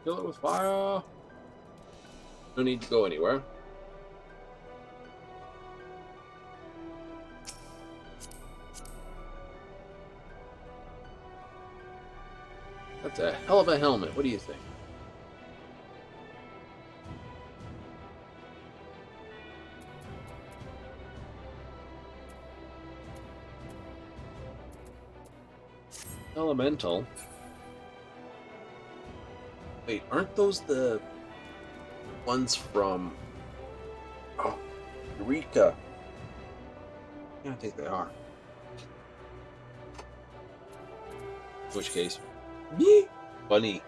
Kill it with fire. No need to go anywhere. That's a hell of a helmet. What do you think? Elemental. Wait, aren't those the ones from Eureka? Yeah, I think they are. In which case, me funny.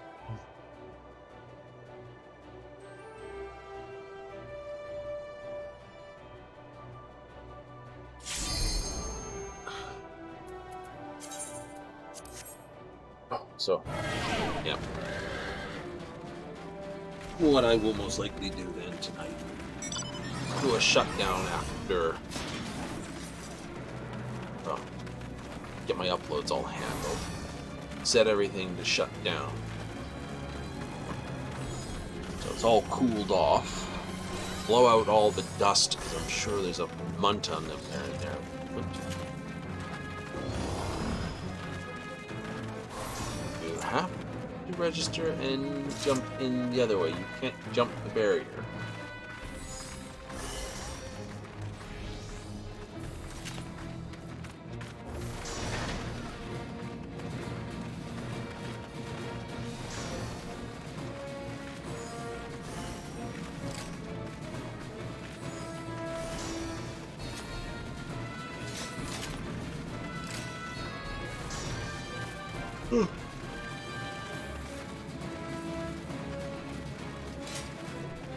Oh, so yeah. What I will most likely do then tonight. Do a shutdown after. Get my uploads all handled. Set everything to shut down. So it's all cooled off. Blow out all the dust, because I'm sure there's a munt on them there and there. You have to register and jump in the other way. You can't jump the barrier.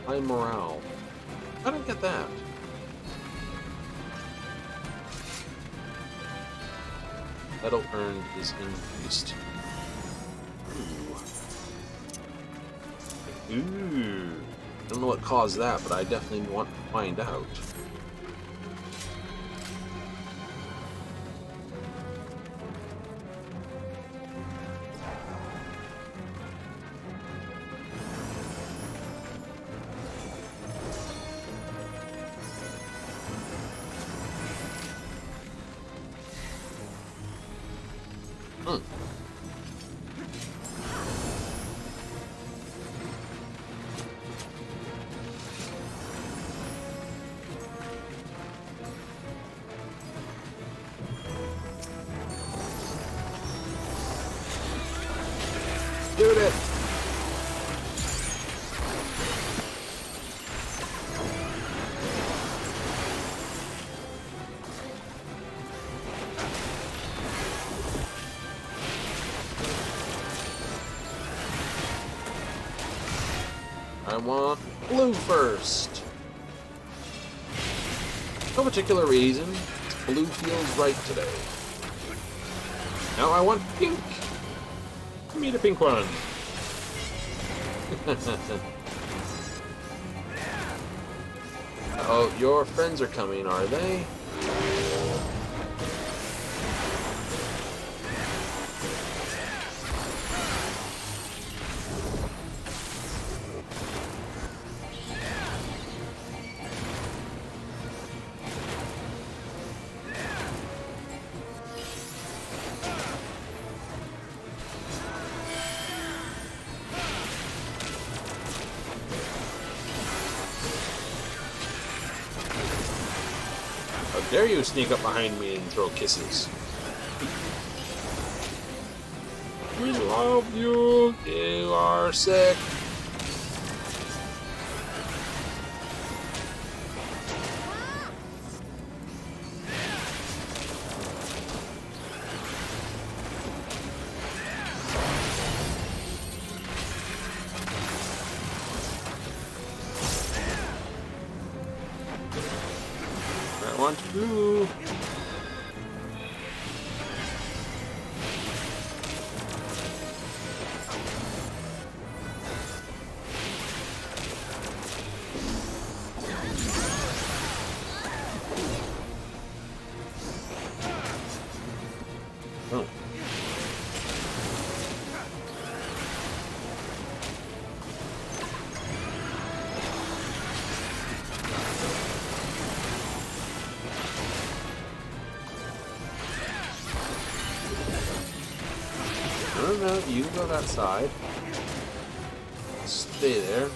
High morale. I don't get that. Battle earned is increased. Ooh. I don't know what caused that, but I definitely want to find out. Shoot it! I want blue first. No particular reason. Blue feels right today. Now I want pink. Give me the pink one. Oh, your friends are coming, are they? How dare you sneak up behind me and throw kisses? We love you. You are sick. I want to do. Oh. No, you go that side. Stay there.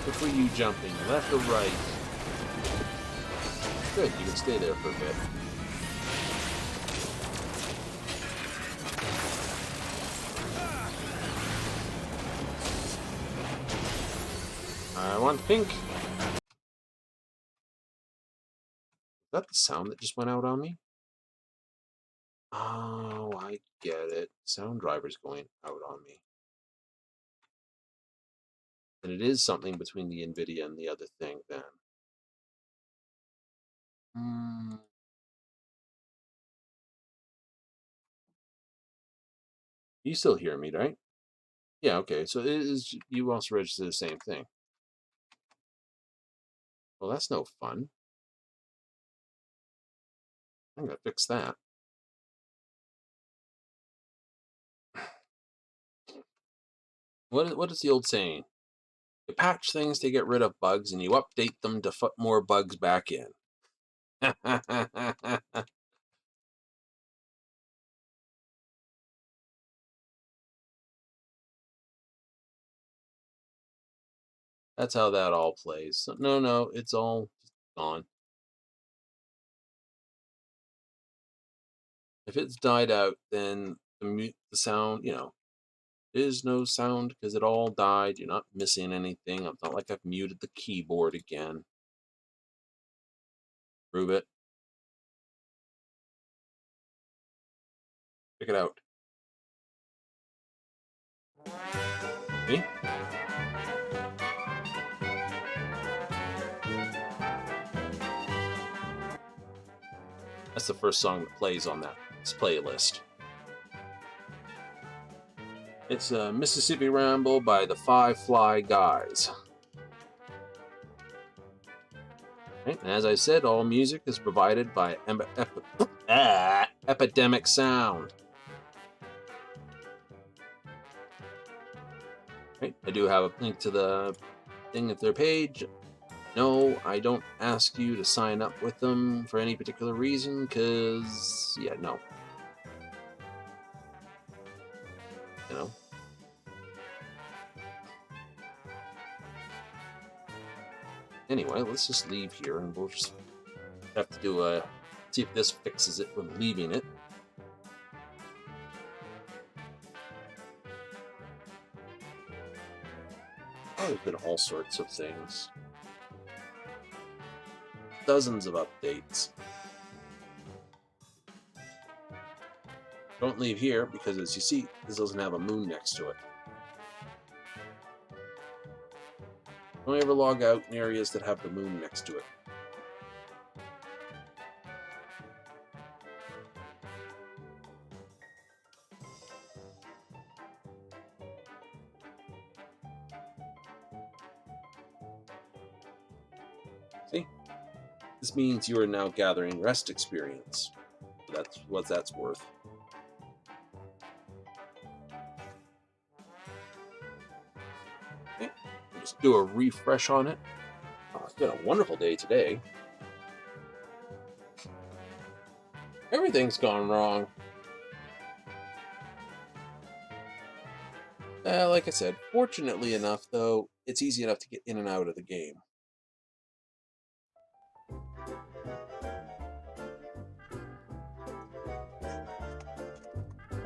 Which way are you jumping? Left or right? Good, you can stay there for a bit. I want pink. Is that the sound that just went out on me? Oh, I get it. Sound driver's going out on me. And it is something between the NVIDIA and the other thing then. You still hear me, right? Yeah, okay. So it is, you also register the same thing. Well, that's no fun. I'm going to fix that. What is the old saying? You patch things to get rid of bugs, and you update them to put more bugs back in. That's how that all plays. So, no, it's all gone. If it's died out, then the sound, is no sound because it all died. You're not missing anything. It's not like I've muted the keyboard again. Prove it. Check it out. See? That's the first song that plays on this playlist. It's Mississippi Ramble by the Five Fly Guys. Right? And as I said, all music is provided by Epidemic Sound. Right? I do have a link to the thing at their page. No, I don't ask you to sign up with them for any particular reason, because, yeah, no. Anyway, let's just leave here, and we'll just have to do see if this fixes it when leaving it. Oh, there's been all sorts of things. Dozens of updates. Don't leave here, because as you see, this doesn't have a moon next to it. Don't ever log out in areas that have the moon next to it. See? This means you are now gathering rest experience. That's what that's worth. Okay. Just do a refresh on it. Oh, it's been a wonderful day today. Everything's gone wrong. Like I said, fortunately enough, though, it's easy enough to get in and out of the game.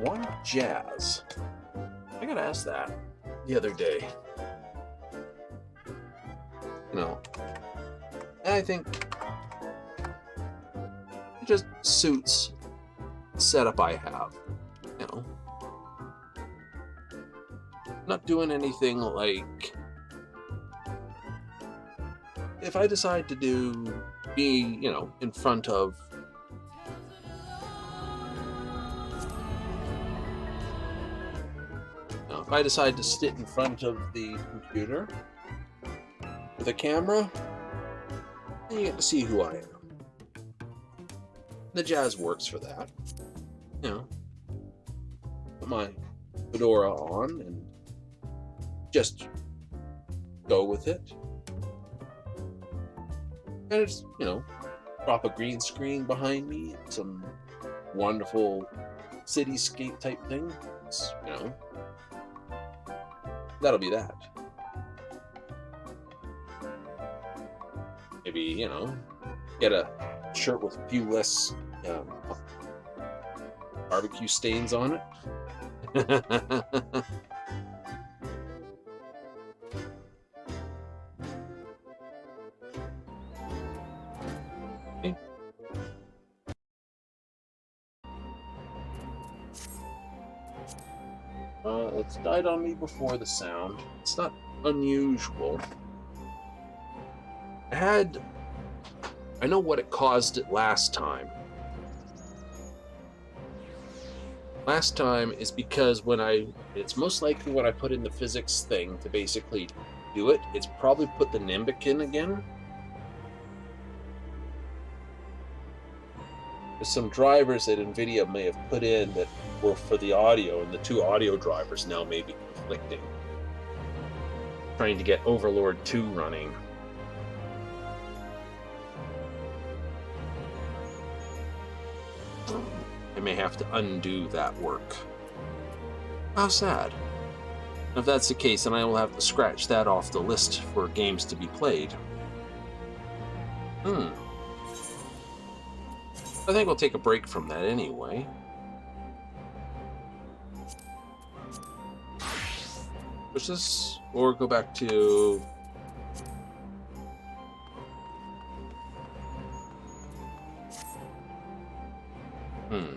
Why jazz? I gotta ask that the other day. You know, and I think it just suits the setup I have. You know, not doing anything like, if I decide to be, you know, in front of if I decide to sit in front of the computer with a camera, then you get to see who I am. The jazz works for that. You know, put my fedora on and just go with it. And it's, you know, drop a green screen behind me, some wonderful cityscape type thing. It's, you know, that'll be that. Maybe, you know, get a shirt with a few less barbecue stains on it. Okay. It's died on me before the sound. It's not unusual. I know what it caused it last time. Last time is because it's most likely when I put in the physics thing to basically do it, it's probably put the Nimbic in again. There's some drivers that NVIDIA may have put in that were for the audio, and the two audio drivers now may be conflicting. Trying to get Overlord 2 running. I may have to undo that work. How sad. If that's the case, then I will have to scratch that off the list for games to be played. I think we'll take a break from that anyway. Push this, or go back to... No.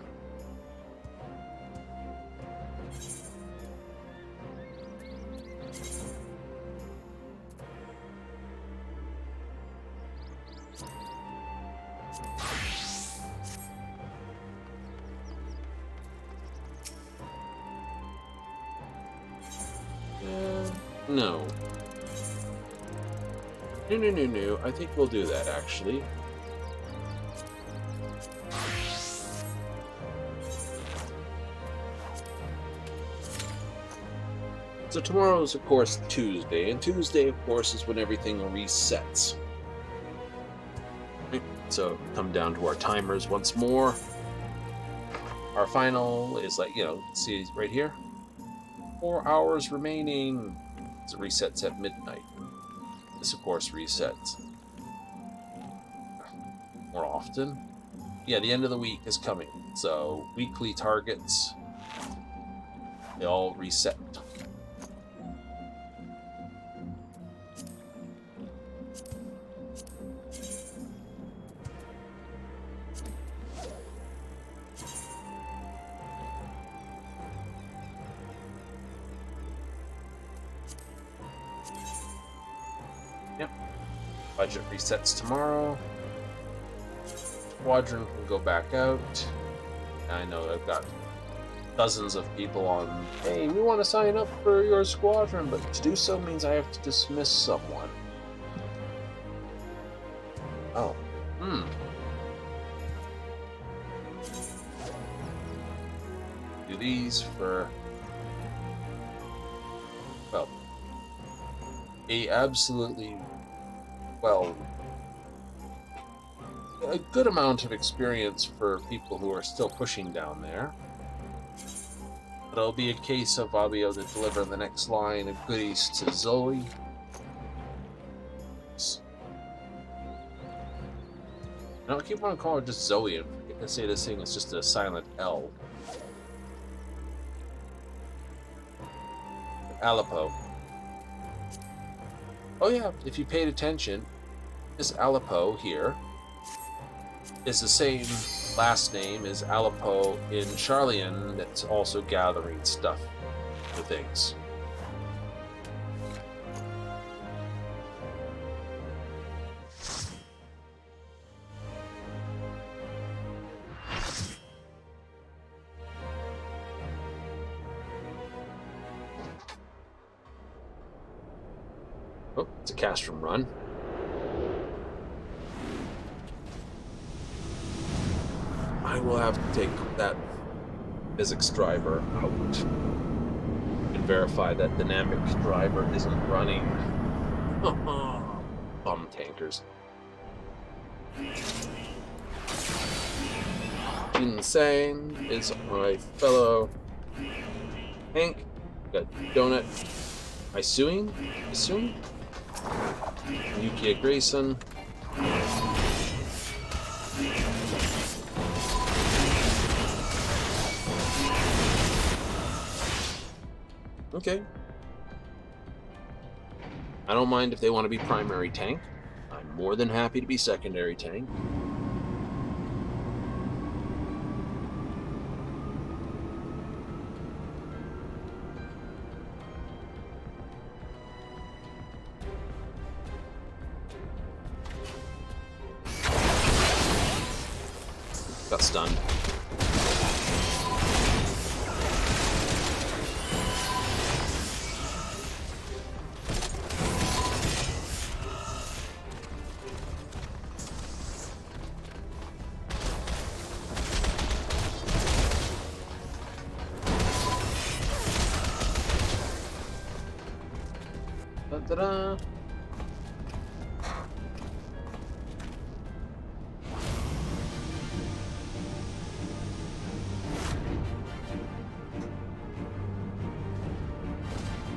No. I think we'll do that, actually. So tomorrow is, of course, Tuesday, and Tuesday, of course, is when everything resets. So come down to our timers once more. Our final is like, you know, see right here? 4 hours remaining. It resets at midnight. This, of course, resets more often. Yeah, the end of the week is coming. So weekly targets, they all reset. Yep. Budget resets tomorrow. Squadron can go back out. I know I've got dozens of people on, hey, we want to sign up for your squadron, but to do so means I have to dismiss someone. Oh. Do these for, well, a good amount of experience for people who are still pushing down there. But it'll be a case of I'll be able to deliver the next line of goodies to Zoe. I don't keep wanting to call her just Zoe and forget to say this thing is just a silent L. Aleppo. Oh yeah, if you paid attention, this Aleppo here is the same last name as Aleppo in Charlian that's also gathering stuff for things. Oh, it's a Castrum run. I will have to take that physics driver out and verify that dynamic driver isn't running. Bum tankers. Insane is my fellow tank. Got Donut. Isuing? Yukia Grayson. Okay. I don't mind if they want to be primary tank. I'm more than happy to be secondary tank. Got stunned. Ta-da!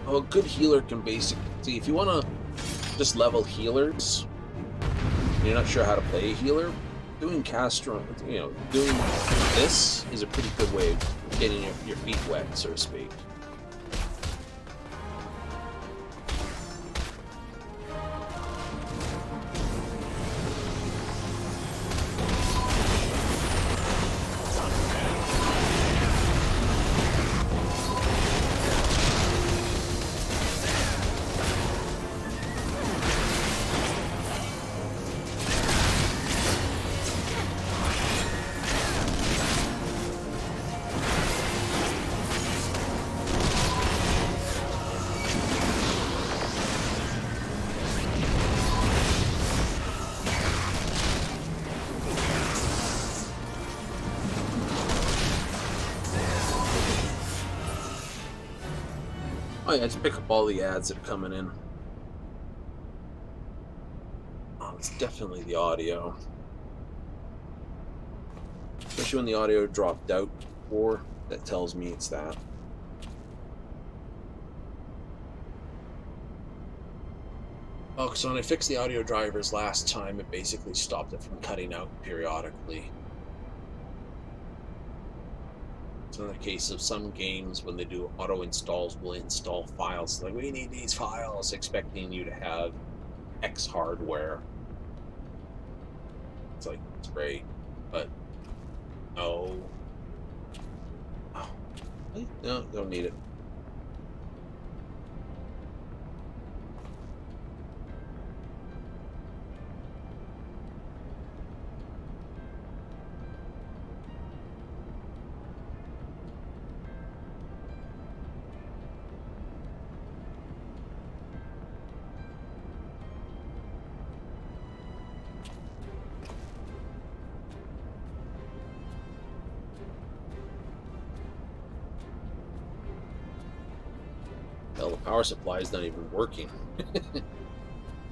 Oh, a good healer can basically see if you want to just level healers. And you're not sure how to play a healer. Doing Castrum, doing this is a pretty good way of getting your feet wet, so to speak. Oh yeah, just pick up all the ads that are coming in. Oh, it's definitely the audio. Especially when the audio dropped out before, that tells me it's that. Oh, so when I fixed the audio drivers last time, it basically stopped it from cutting out periodically. So in the case of some games, when they do auto installs, will install files like, we need these files, expecting you to have X hardware. It's like, it's great, but no. Oh, no, don't need it. Hell, the power supply is not even working.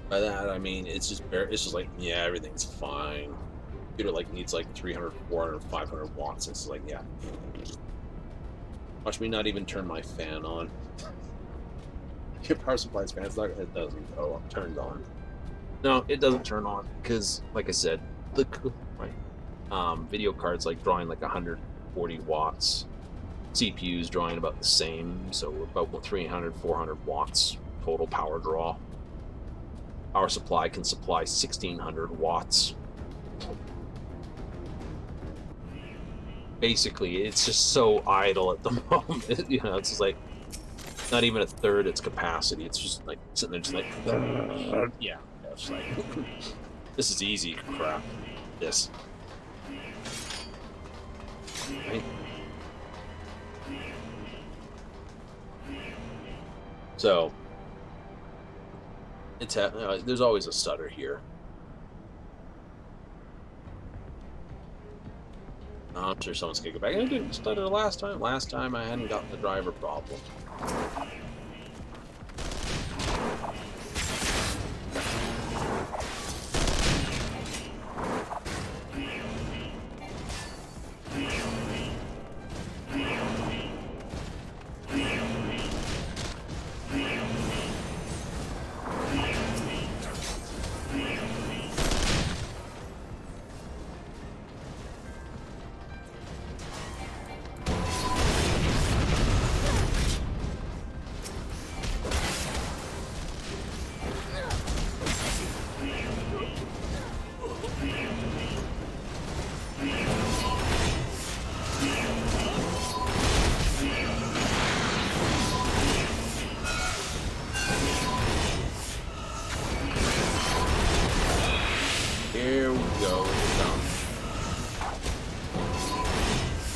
By that, I mean, it's just like, yeah, everything's fine. Computer like needs like 300, 400, 500 watts. It's like, yeah. Watch me not even turn my fan on. Your power supply's fan's not, it doesn't. Oh, turned on. No, it doesn't turn on because, like I said, my video card's like drawing like 140 watts. CPU's drawing about the same, so we're about 300, 400 watts total power draw. Power supply can supply 1600 watts. Basically, it's just so idle at the moment. You know, it's just like not even a third its capacity. It's just like sitting there, just like, yeah, it's like this is easy crap. This, right? So it's there's always a stutter here. I'm sure someone's gonna go back. I didn't stutter last time. Last time I hadn't got the driver problem. Here we go.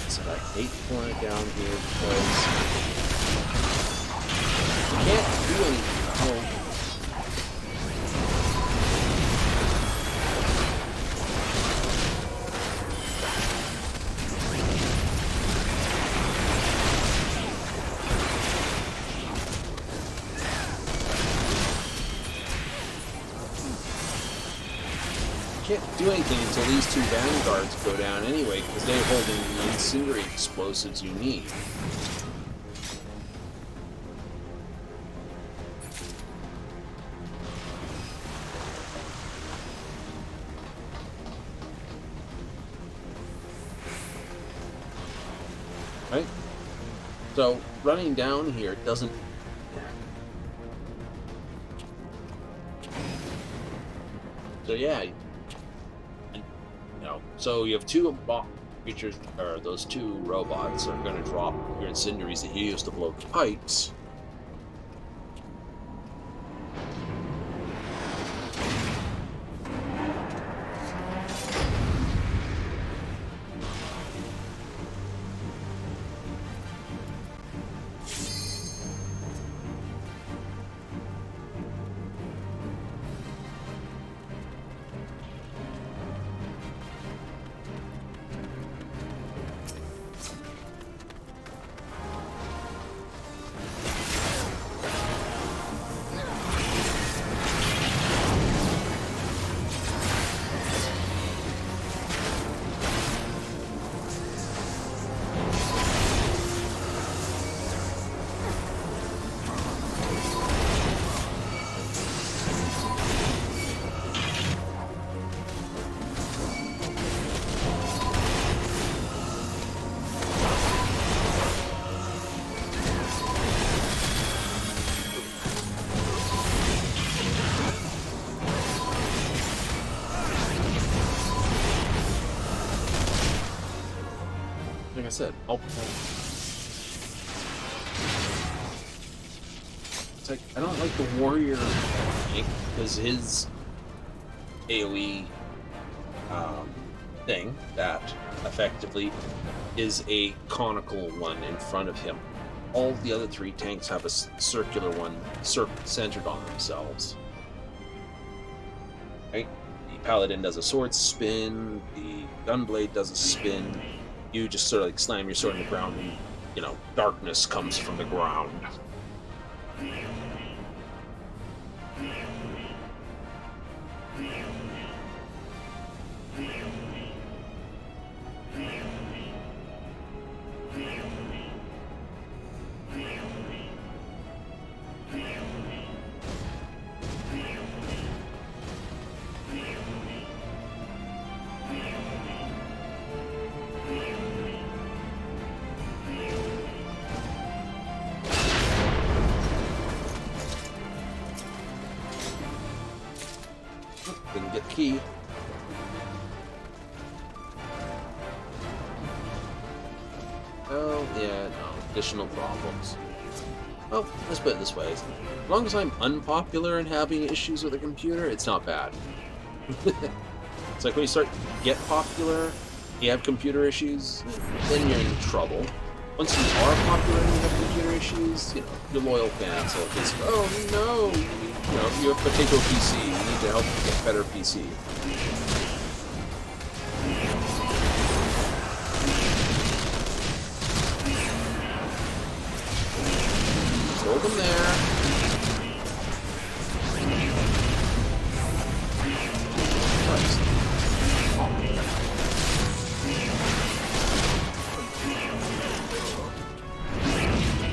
So I hate pulling it down here because you can't do anything. Can't do anything until these two vanguards go down anyway, because they're holding the incendiary explosives you need. Right? So running down here doesn't. So yeah. So you have two creatures, or those two robots are going to drop your incendiaries that you used to blow the pipes. Like I said, it's like I don't like the warrior because his AoE thing that effectively is a conical one in front of him. All the other three tanks have a circular one centered on themselves. Right? The paladin does a sword spin, the gunblade does a spin. You just sort of like slam your sword in the ground and, you know, darkness comes from the ground. key. Oh, yeah, no. Additional problems. Well, let's put it this way. As long as I'm unpopular and having issues with the computer, it's not bad. It's like when you start to get popular, you have computer issues, then you're in trouble. Once you are popular and you have computer issues, you know, your loyal fans will just, oh no, you know, you have a potato PC, you need to help get better PC. Hold them there. Nice.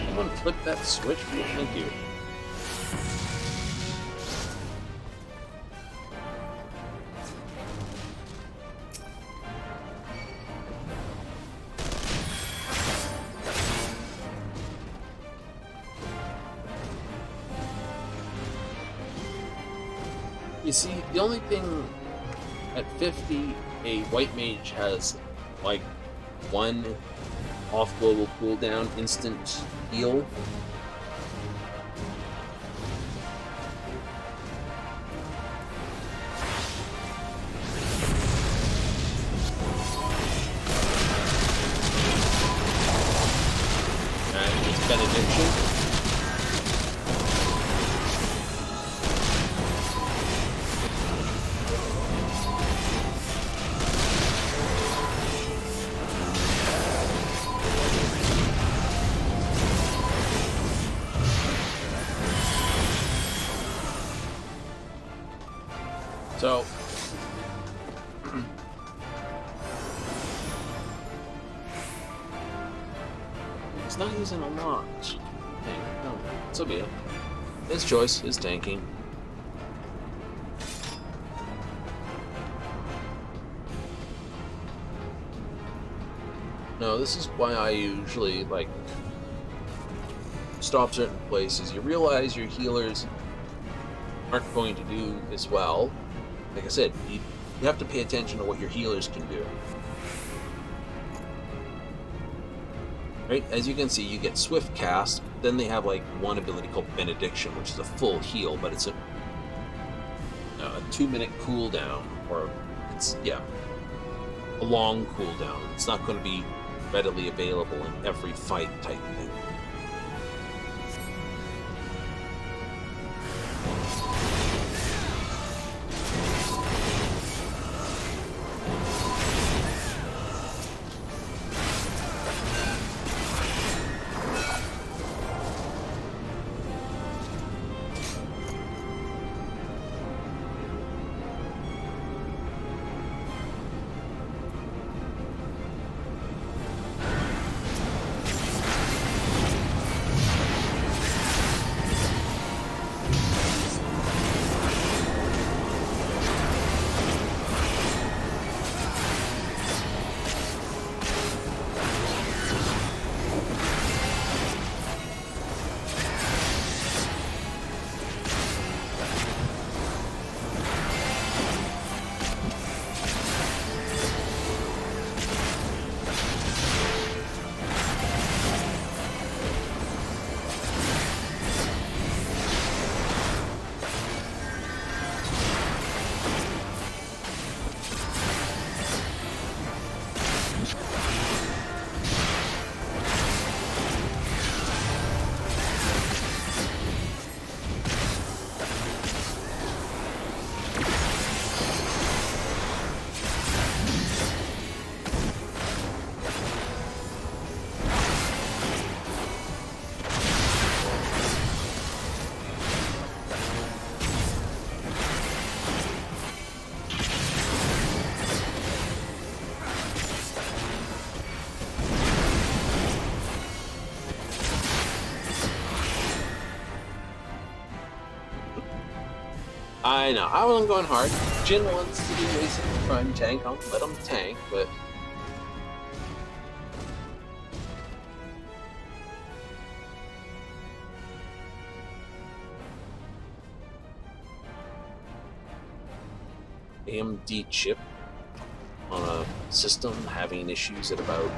Someone flip that switch? Thank you. You see, the only thing at 50, a white mage has like one off global cooldown instant heal. And it's benediction. So, it's not using a lot. No, so be it. His choice is tanking. No, this is why I usually, like, stop certain places. You realize your healers aren't going to do as well. Like I said, you have to pay attention to what your healers can do. Right? As you can see, you get Swift Cast, then they have like one ability called Benediction, which is a full heal, but it's a 2-minute cooldown, or it's, yeah, a long cooldown. It's not going to be readily available in every fight type thing. I know, I wasn't going hard. Jin wants to do racing and try and tank. I'll let him tank, but AMD chip on a system having issues at about,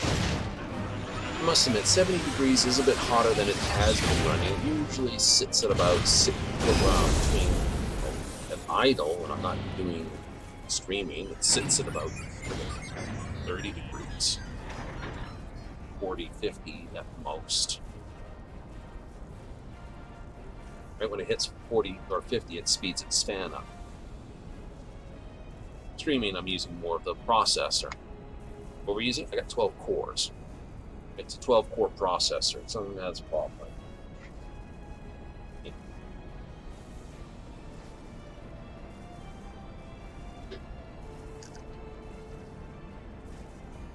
I must admit, 70 degrees is a bit hotter than it has been running. It usually sits at about between an idle when I'm not doing streaming. It sits at about 30 degrees, 40, 50 at most. Right when it hits 40 or 50, it speeds its fan up. Streaming, I'm using more of the processor. What we're using, I got 12 cores. It's a 12-core processor. It's something that's a problem.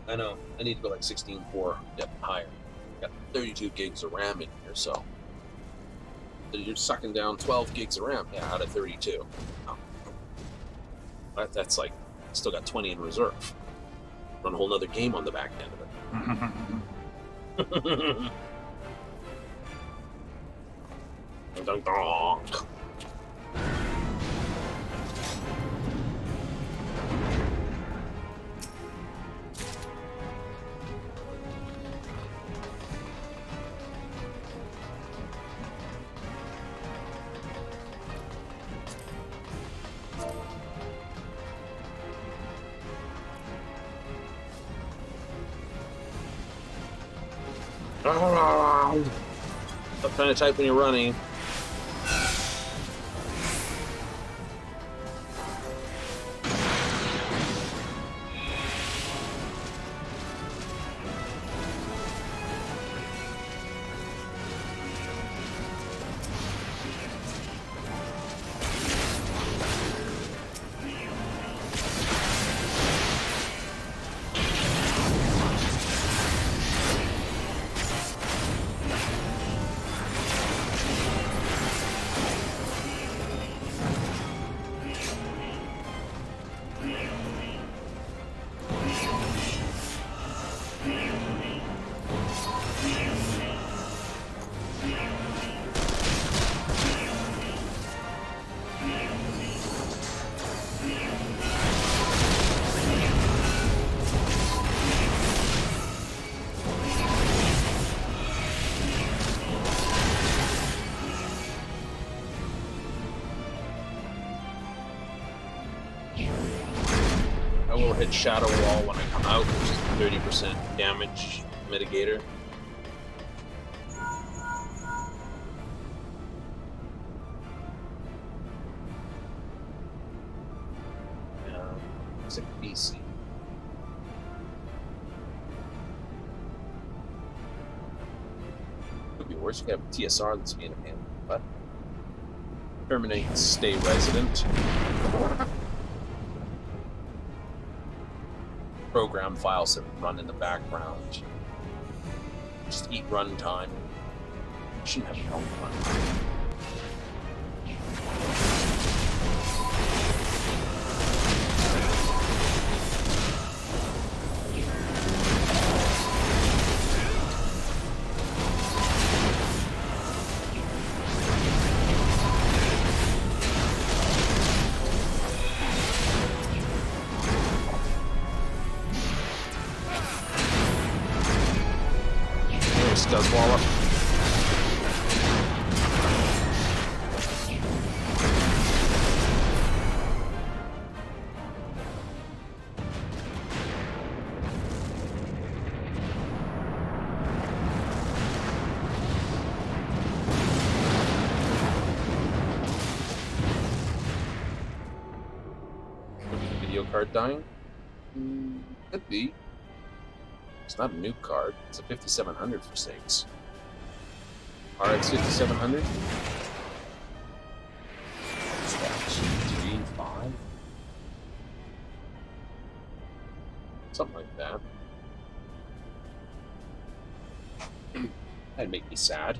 I know. I need to go like 16 core, higher. Got 32 gigs of RAM in here, so you're sucking down 12 gigs of RAM, out of 32. Oh. That's like, still got 20 in reserve. Run a whole nother game on the back end of it. Dun, dun, dun. Stop trying to type when you're running. I will hit Shadow Wall when I come out, which is 30% damage mitigator. Looks like BC. Could be worse. You could have a TSR that's being a hand, but terminate stay resident. Program files that run in the background. Just eat runtime. Shouldn't have a problem with runtime. Does wallop. Video card dying? Could be. It's not a new card. It's a 5700 for sakes. RX 5700. G5. Something like that. That'd make me sad.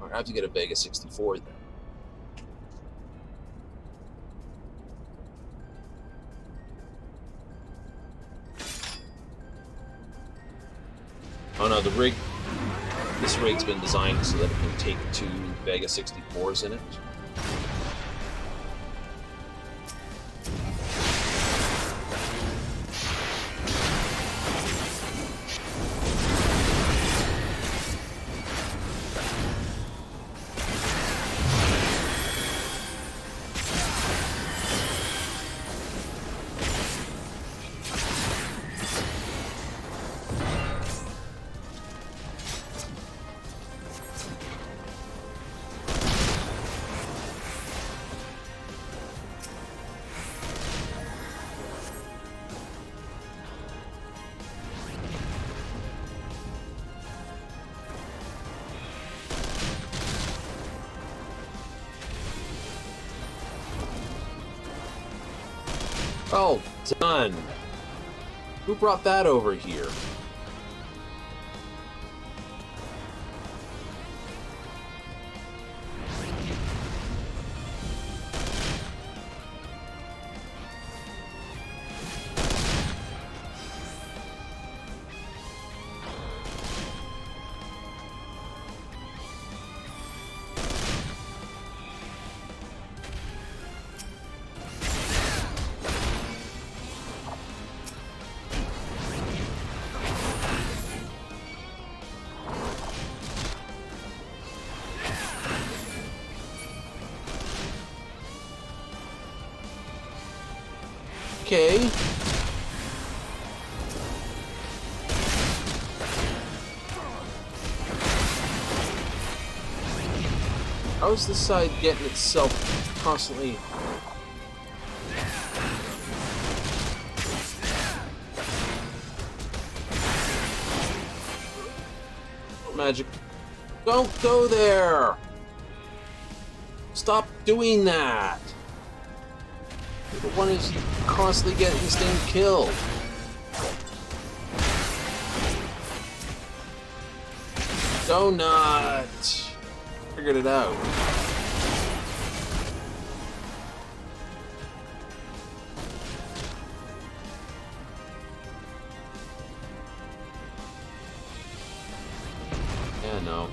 I have to get a Vega 64 then. Oh no, the rig This rig's been designed so that it can take 2 Vega 64s in it. Oh, done. Who brought that over here? Okay. How is this side getting itself constantly... Magic. Don't go there! Stop doing that! You're the one who's constantly getting this thing killed. Donut! Figured it out. Yeah, no.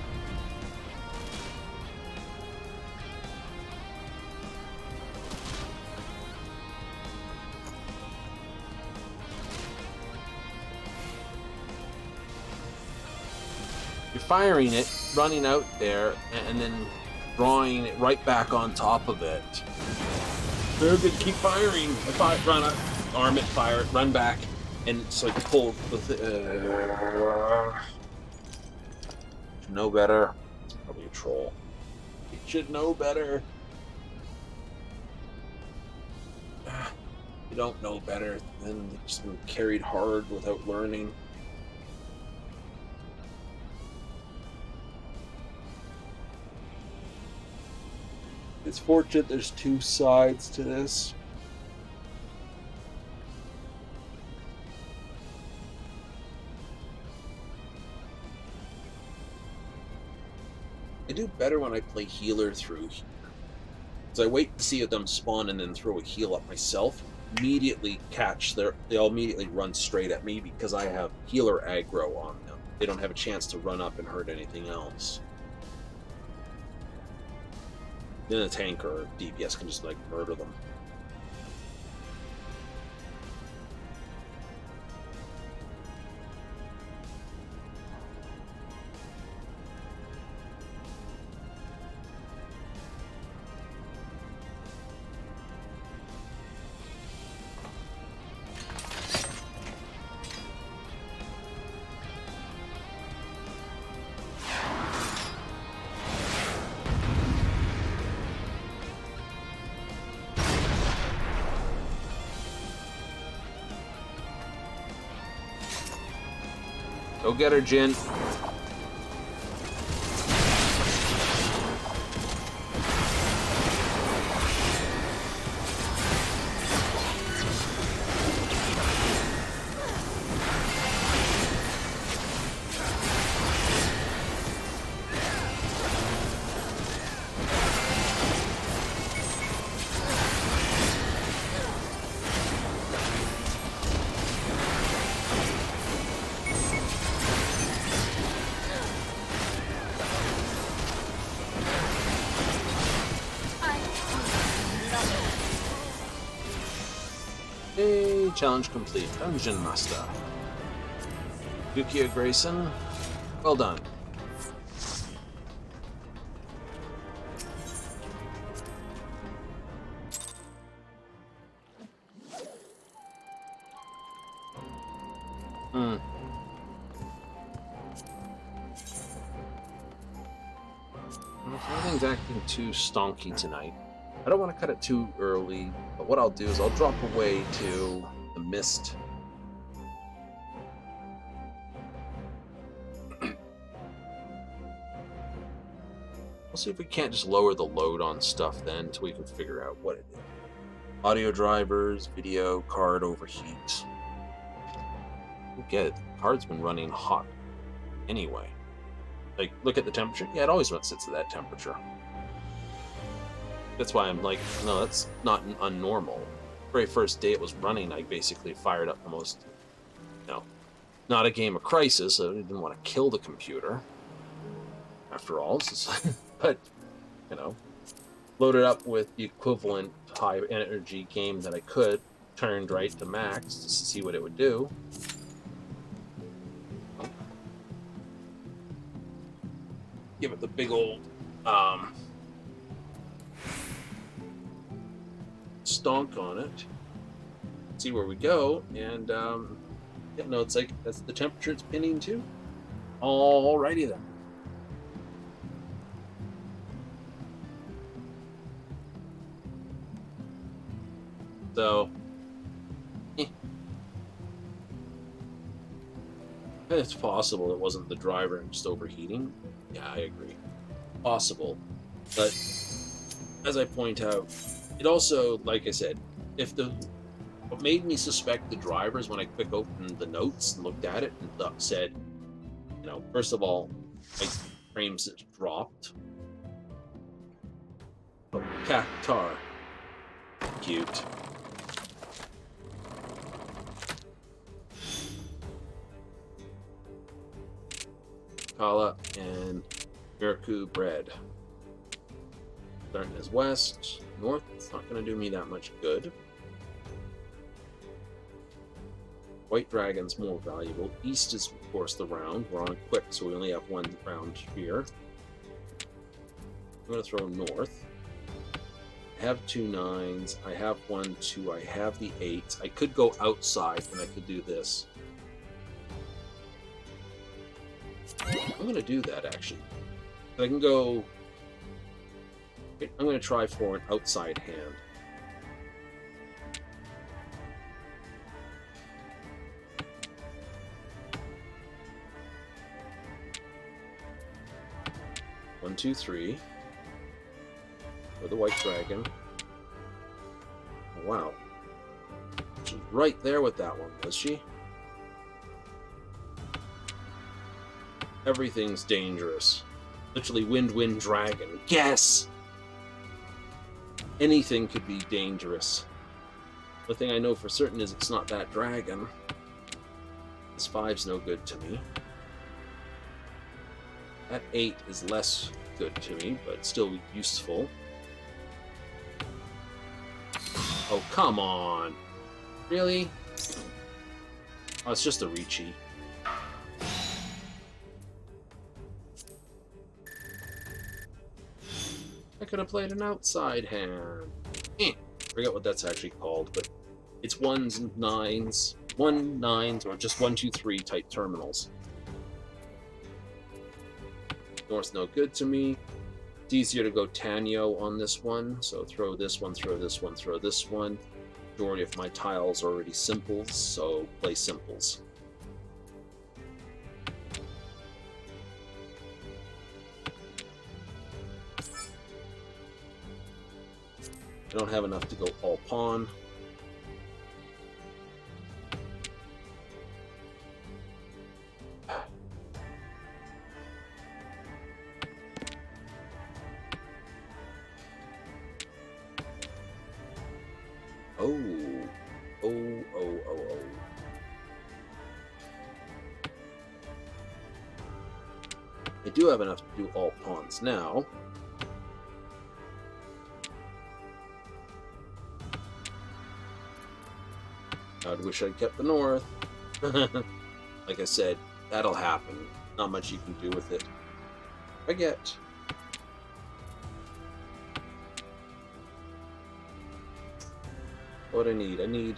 You're firing it, running out there, and then drawing it right back on top of it. Very good, keep firing. Run up, arm it, fire it, run back, and it's like pull with it. Know better. It's probably a troll. You should know better. You don't know better, then they just been carried hard without learning. It's fortunate there's 2 sides to this. I do better when I play healer through here. Because I wait to see them spawn and then throw a heal up myself. Immediately they'll immediately run straight at me because I have healer aggro on them. They don't have a chance to run up and hurt anything else. Then a tank or DPS can just like murder them. Go get her, Jin. Hey, challenge complete. Dungeon Master. Yukia Grayson, well done. Everything's acting too stonky tonight. I don't want to cut it too early, but what I'll do is I'll drop away to the mist. We'll see if we can't just lower the load on stuff then until we can figure out what it is. Audio drivers, video, card overheat. Get it. The card's been running hot anyway. Like, look at the temperature. Yeah, it always sits at that temperature. That's why I'm like, no, that's not unnormal. Very first day it was running, I basically fired up the most, not a game of Crisis. So I didn't want to kill the computer. After all, but, loaded up with the equivalent high energy game that I could, turned right to max to see what it would do. Give it the big old stonk on it. See where we go, and yeah, no, it's like that's the temperature it's pinning to. Alrighty then. So, it's possible it wasn't the driver and just overheating. Yeah, I agree. Possible. But, as I point out, it also, like I said, what made me suspect the drivers when I quick opened the notes and looked at it and said, first of all, my frames dropped. Oh, Cactar. Cute. Kala and Miraku bread. Starting as west, north, it's not going to do me that much good. White dragon's more valuable. East is, of course, the round. We're on quick, so we only have one round here. I'm going to throw north. I have 2 9s. I have 1 2. I have the 8. I could go outside, and I could do this. I'm going to do that, actually. I can go... I'm going to try for an outside hand. One, 2, 3. For the white dragon. Oh, wow. She's right there with that one, was she? Everything's dangerous. Literally wind, dragon. Yes! Anything could be dangerous. The thing I know for certain is it's not that dragon. This 5's no good to me. That 8 is less good to me, but still useful. Oh, come on. Really? Oh, it's just a Ricci. I could have played an outside hand. Forget what that's actually called, but it's 1s and 9s. 1 9s, or just 1 2 3 type terminals. North's no good to me. It's easier to go Tanyo on this one, so throw this one, throw this one, throw this one. Majority of my tiles are already simples, so play simples. I don't have enough to go all pawn. Oh. I do have enough to do all pawns now. I would wish I'd kept the north. Like I said, that'll happen. Not much you can do with it. I get. What I need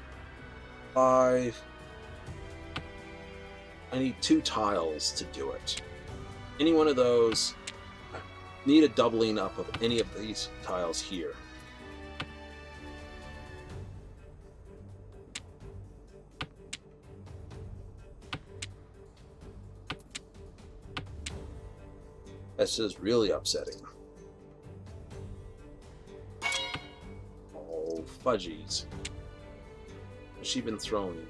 5. I need 2 tiles to do it. Any one of those. I need a doubling up of any of these tiles here. That's just really upsetting. Oh, fudgies. Has she been thrown?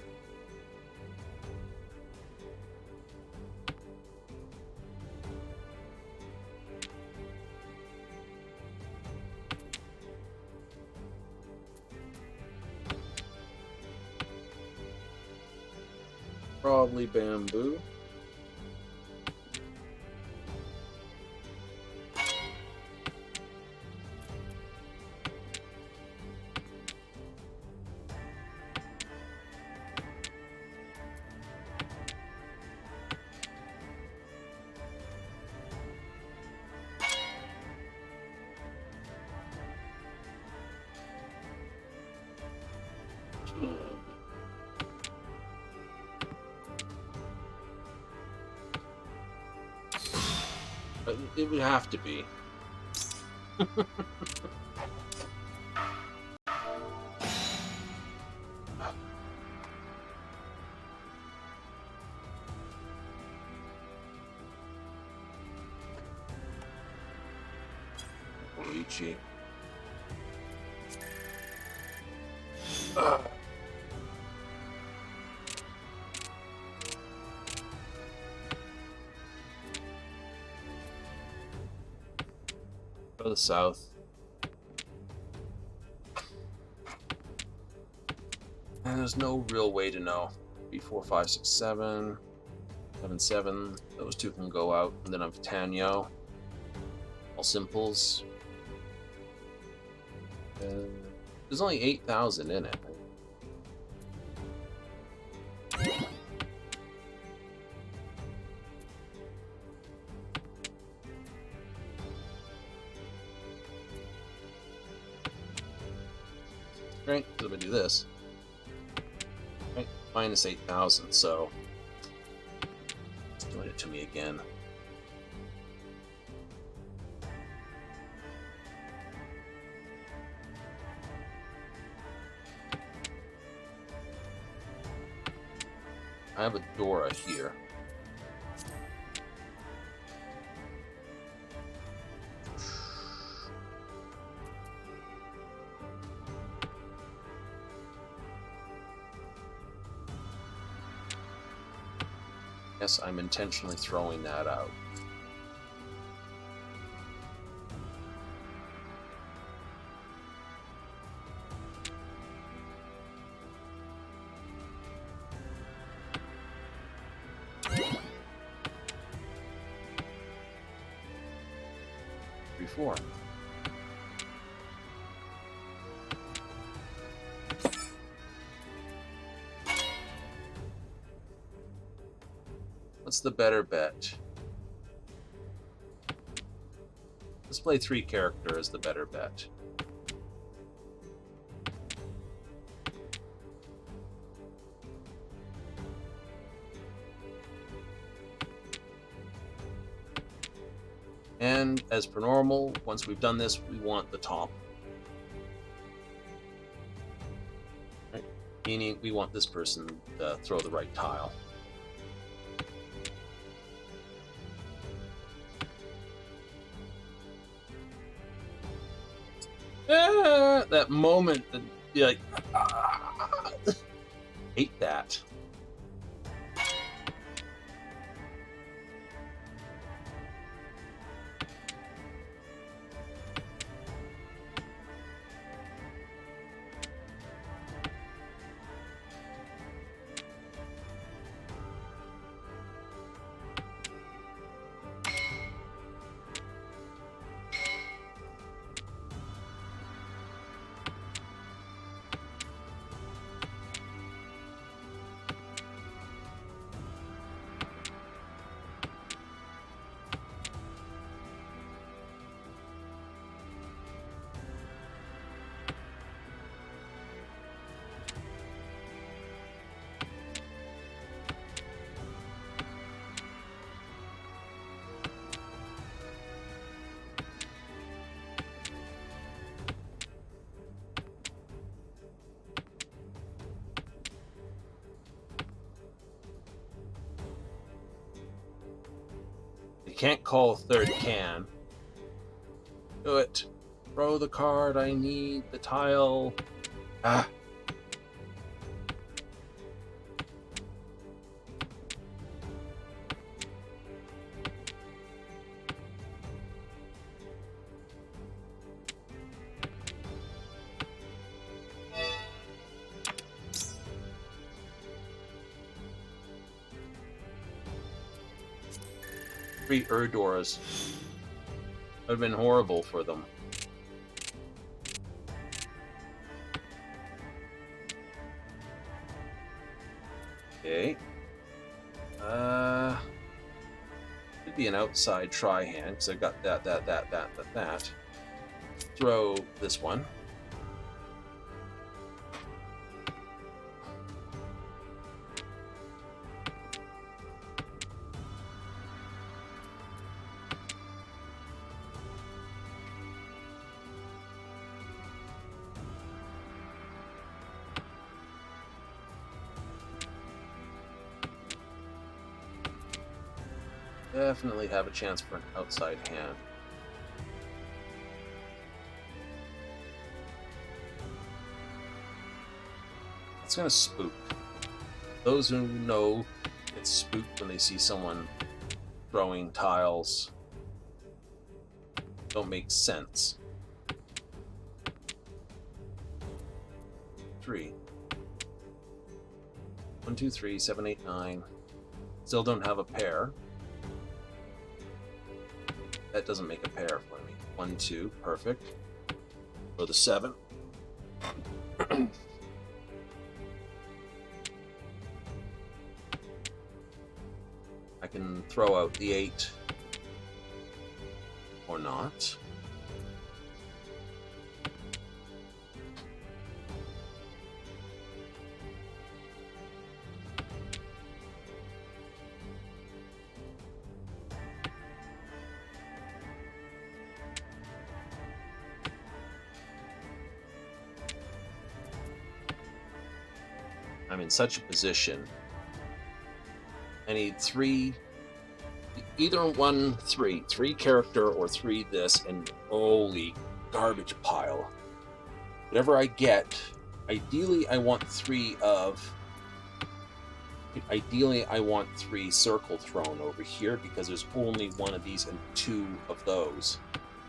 Probably bamboo. It would have to be. Luigi. Go to the south. And there's no real way to know. 3, 4, 5, 6, 7. 7, 7. Those 2 can go out. And then I've Tanyo. All simples. There's only 8,000 in it. Right, because I'm going to do this. Right, minus 8,000, so it's doing it to me again. I have a Dora here. Yes, I'm intentionally throwing that out. Four. What's the better bet? Let's play 3 character as the better bet. And as per normal, once we've done this, we want the top. Right? Meaning we want this person to throw the right tile. That moment that you're like, hate that. can't call a third can. Do it. Throw the card. I need the tile. Ah. Three Urdoras. Would have been horrible for them. Okay. Could be an outside try hand because I've got that. Throw this one. Definitely have a chance for an outside hand. It's gonna spook. Those who know get spooked when they see someone throwing tiles. Don't make sense. 3. 1, 2, 3, 7, 8, 9. Still don't have a pair. That doesn't make a pair for me. 1, 2, perfect. For the 7. I can throw out the 8 or not. I'm in such a position. I need 3, either 1, 3 character or 3 this, and holy garbage pile. Whatever I get, ideally I want 3 circle thrown over here because there's only 1 of these and 2 of those.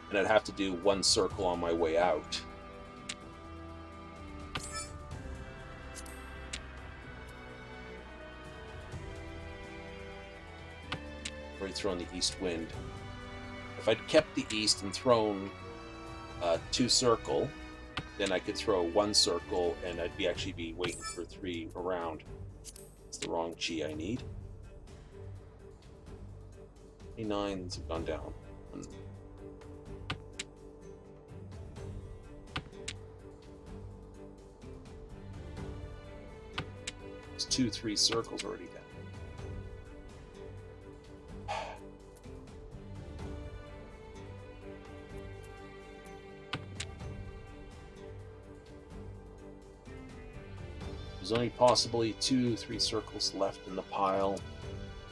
And I'd have to do 1 circle on my way out. Already thrown the east wind. If I'd kept the east and thrown 2 circle, then I could throw 1 circle and I'd actually be waiting for 3 around. It's the wrong chi I need. 9s have gone down. There's 2, 3 circles already down. There's only possibly 2, 3 circles left in the pile.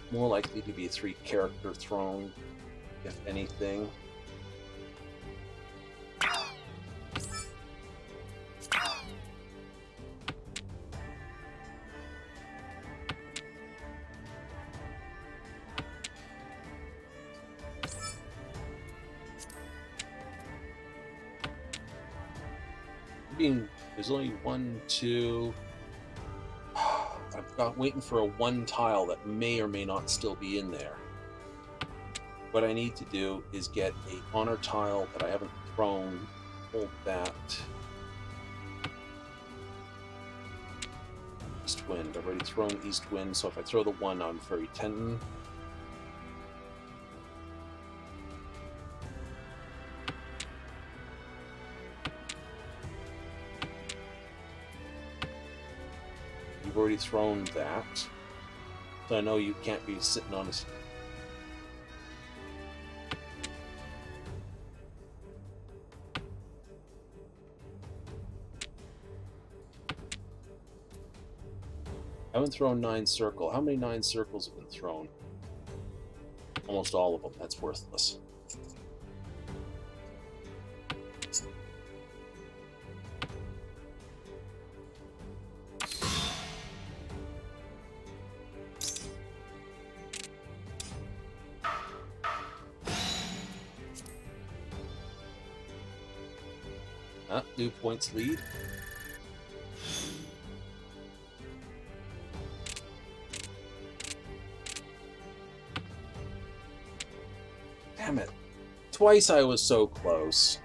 More likely to be a 3 character thrown, if anything. There's only 1, 2. I've got waiting for a 1 tile that may or may not still be in there. What I need to do is get a honor tile that I haven't thrown. Hold that. East wind. I've already thrown east wind, so if I throw the 1 on very tempting. You've already thrown that, so I know you can't be sitting on this. I haven't thrown 9 circle. How many 9 circles have been thrown? Almost all of them. That's worthless. New points lead. Damn it. Twice I was so close.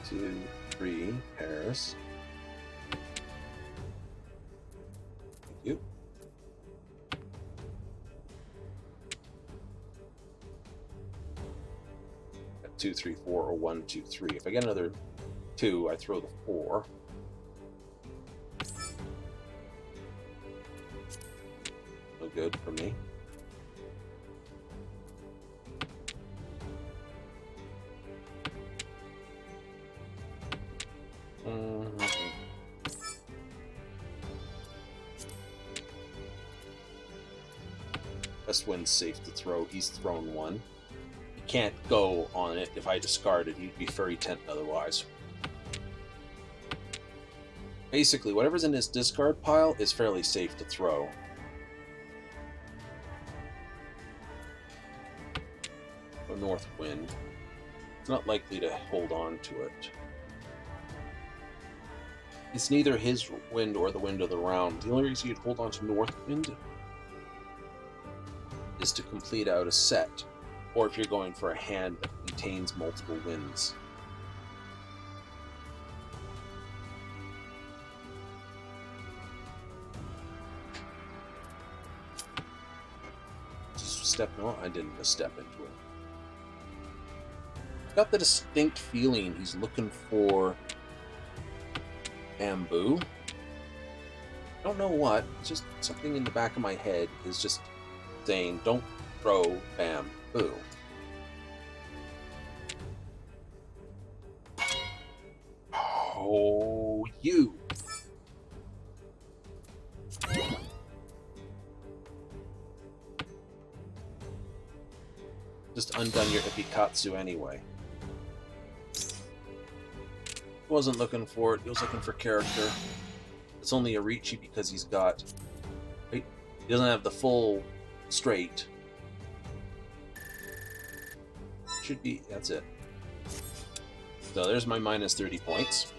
Two, three pairs. Thank you. Got 2, 3, 4, or 1, 2, 3. If I get another 2, I throw the 4. No good for me. Best wind's safe to throw. He's thrown 1. He can't go on it. If I discard it, he'd be furry tent otherwise. Basically, whatever's in his discard pile is fairly safe to throw. A north wind. It's not likely to hold on to it. It's neither his wind or the wind of the round. The only reason you'd hold on to north wind is to complete out a set, or if you're going for a hand that contains multiple winds. Just step, no, I didn't just step into it. I've got the distinct feeling he's looking for bamboo. I don't know what, it's just something in the back of my head is just saying, don't throw bamboo. Oh, you. Just undone your Ipikatsu anyway. He wasn't looking for it, he was looking for character. It's only a Ricci because he's got... Right? He doesn't have the full straight. Should be, that's it. So there's my minus 30 points.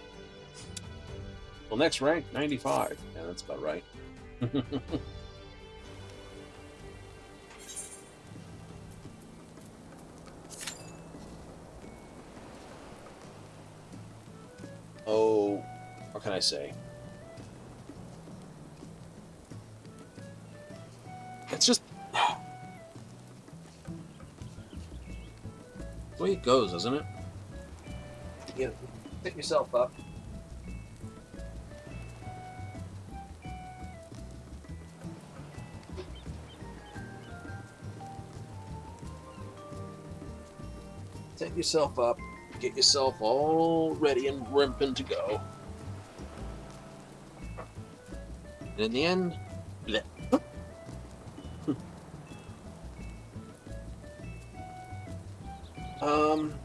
Well, next rank, 95. Yeah, that's about right. Oh, what can I say? It's just the way it goes, isn't it? Yeah, pick yourself up. Set yourself up. Get yourself all ready and rimping to go. And in the end, bleh.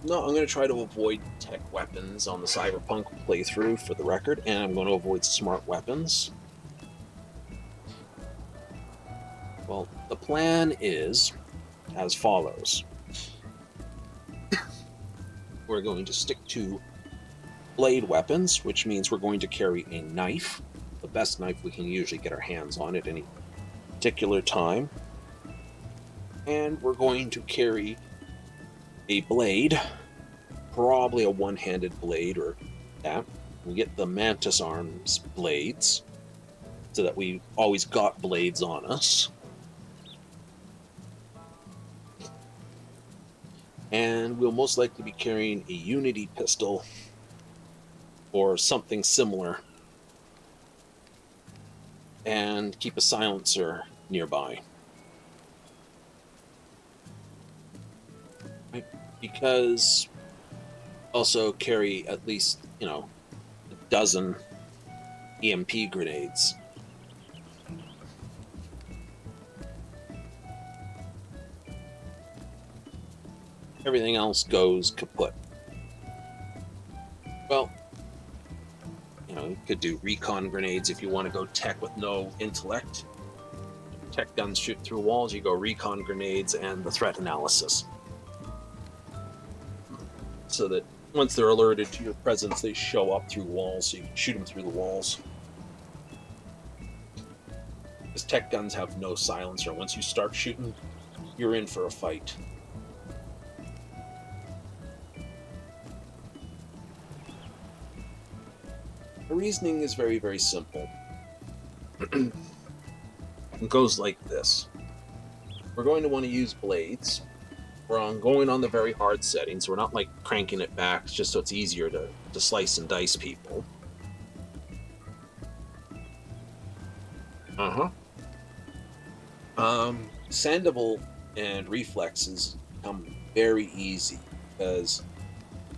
No, I'm going to try to avoid tech weapons on the Cyberpunk playthrough for the record, and I'm going to avoid smart weapons. Well, the plan is as follows. We're going to stick to blade weapons, which means we're going to carry a knife, the best knife we can usually get our hands on at any particular time. And we're going to carry a blade, probably a one-handed blade or that. We get the Mantis Arms blades, so that we always got blades on us. And we'll most likely be carrying a Unity pistol or something similar, and keep a silencer nearby. Right? Because also carry at least, a dozen EMP grenades. Everything else goes kaput. Well, you could do recon grenades if you want to go tech with no intellect. Tech guns shoot through walls, you go recon grenades and the threat analysis. So that once they're alerted to your presence, they show up through walls, so you can shoot them through the walls. Because tech guns have no silencer. Once you start shooting, you're in for a fight. The reasoning is very, very simple. It goes like this. We're going to want to use blades. We're going on the very hard settings. We're not like cranking it back just so it's easier to slice and dice people. Sandoval and reflexes become very easy because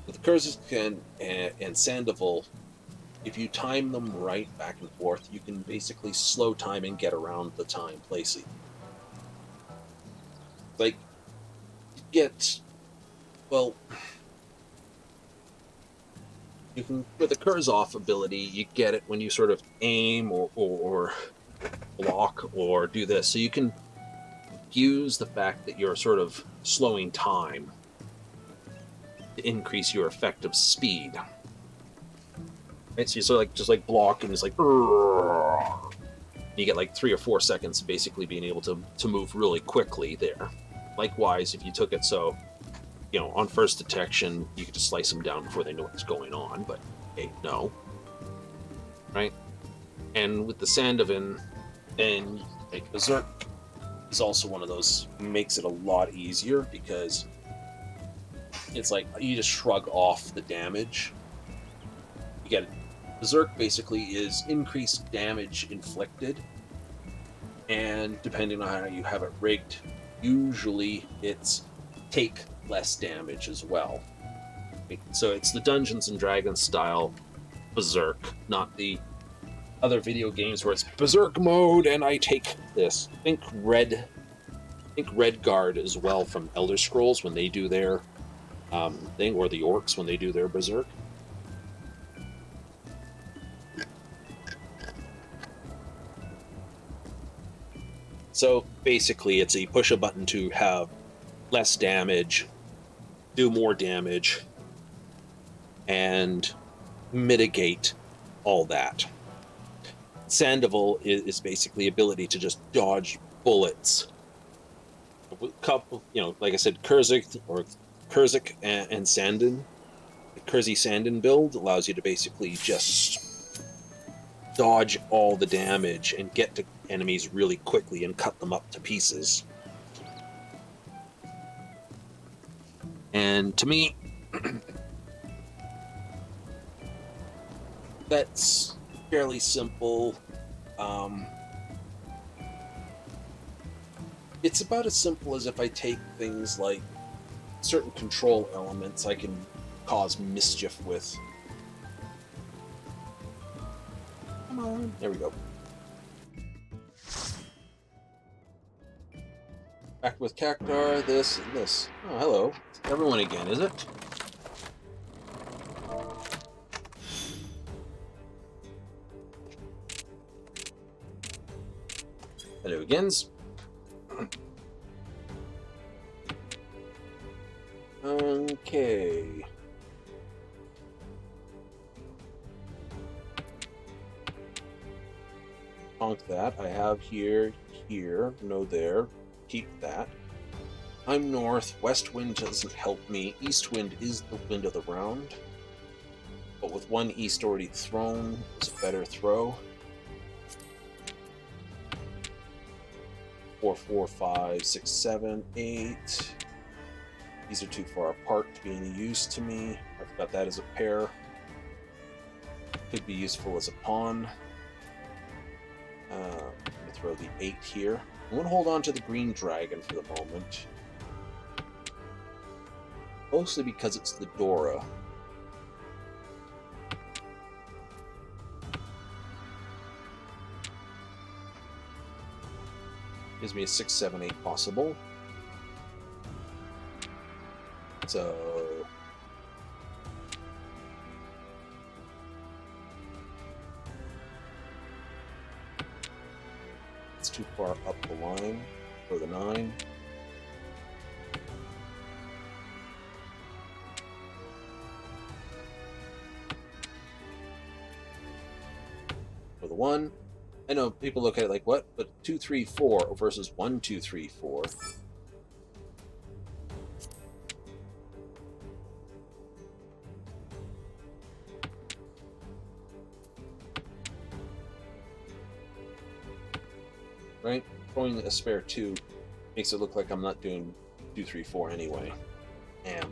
with Kurzik and Sandoval, if you time them right back and forth, you can basically slow time and get around the time placing. Like, you can, with the Kurzov ability, you get it when you sort of aim or block or do this. So you can use the fact that you're sort of slowing time to increase your effective speed. Right, so you sort of just block and it's like, you get like 3 or 4 seconds of basically being able to move really quickly there. Likewise, if you took it so, on first detection, you could just slice them down before they know what's going on, but hey, no. Right? And with the Sandovan, and like Berserk is also one of those, makes it a lot easier because it's like you just shrug off the damage. You get it. Berserk basically is increased damage inflicted, and depending on how you have it rigged, usually it's take less damage as well. So it's the Dungeons and Dragons style Berserk, not the other video games where it's Berserk mode and I take this. Think Redguard as well from Elder Scrolls when they do their thing, or the Orcs when they do their Berserk. So basically it's a push a button to have less damage, do more damage, and mitigate all that. Sandoval is basically ability to just dodge bullets. A couple, like I said, Kurzik and Sandin. The Kurzi Sandin build allows you to basically just dodge all the damage and get to enemies really quickly and cut them up to pieces. And to me, that's fairly simple. It's about as simple as if I take things like certain control elements I can cause mischief with. Come on, there we go. Back with Cactar, this and this. Oh, hello. It's everyone again, is it? Hello agains. Okay. Honk that. I have here here, no there. Keep that. I'm north. West wind doesn't help me. East wind is the wind of the round. But with one east already thrown, it's a better throw. 4, 4, 5, 6, 7, 8. These are too far apart to be any use to me. I've got that as a pair. Could be useful as a pawn. I'm going to throw the 8 here. I'm going to hold on to the green dragon for the moment. Mostly because it's the Dora. Gives me a 6, 7, 8 possible. So it's too far up the line for the 9. For the 1. I know people look at it like, what? But 2, 3, 4 versus 1, 2, 3, 4. Right? Throwing a spare 2 makes it look like I'm not doing 2, 3, 4 anyway.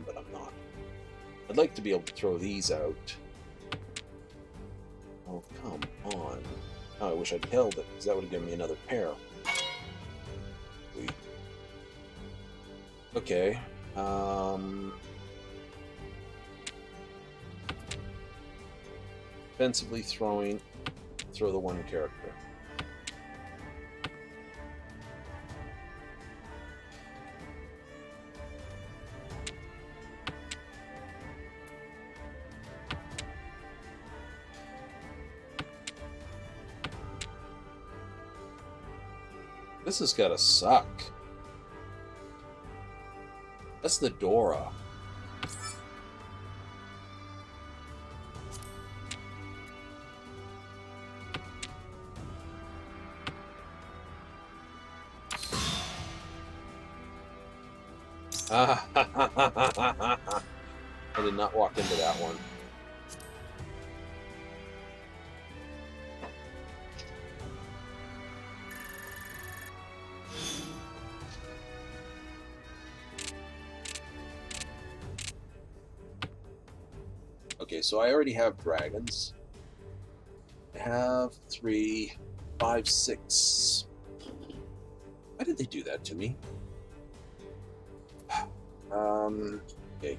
But I'm not. I'd like to be able to throw these out. Oh, come on. Oh, I wish I'd held it, because that would have given me another pair. Okay. Defensively throwing, throw the 1 character. This has gotta suck. That's the Dora. I did not walk into that one. Okay, so I already have dragons. I have 3, 5, 6. Why did they do that to me? Okay.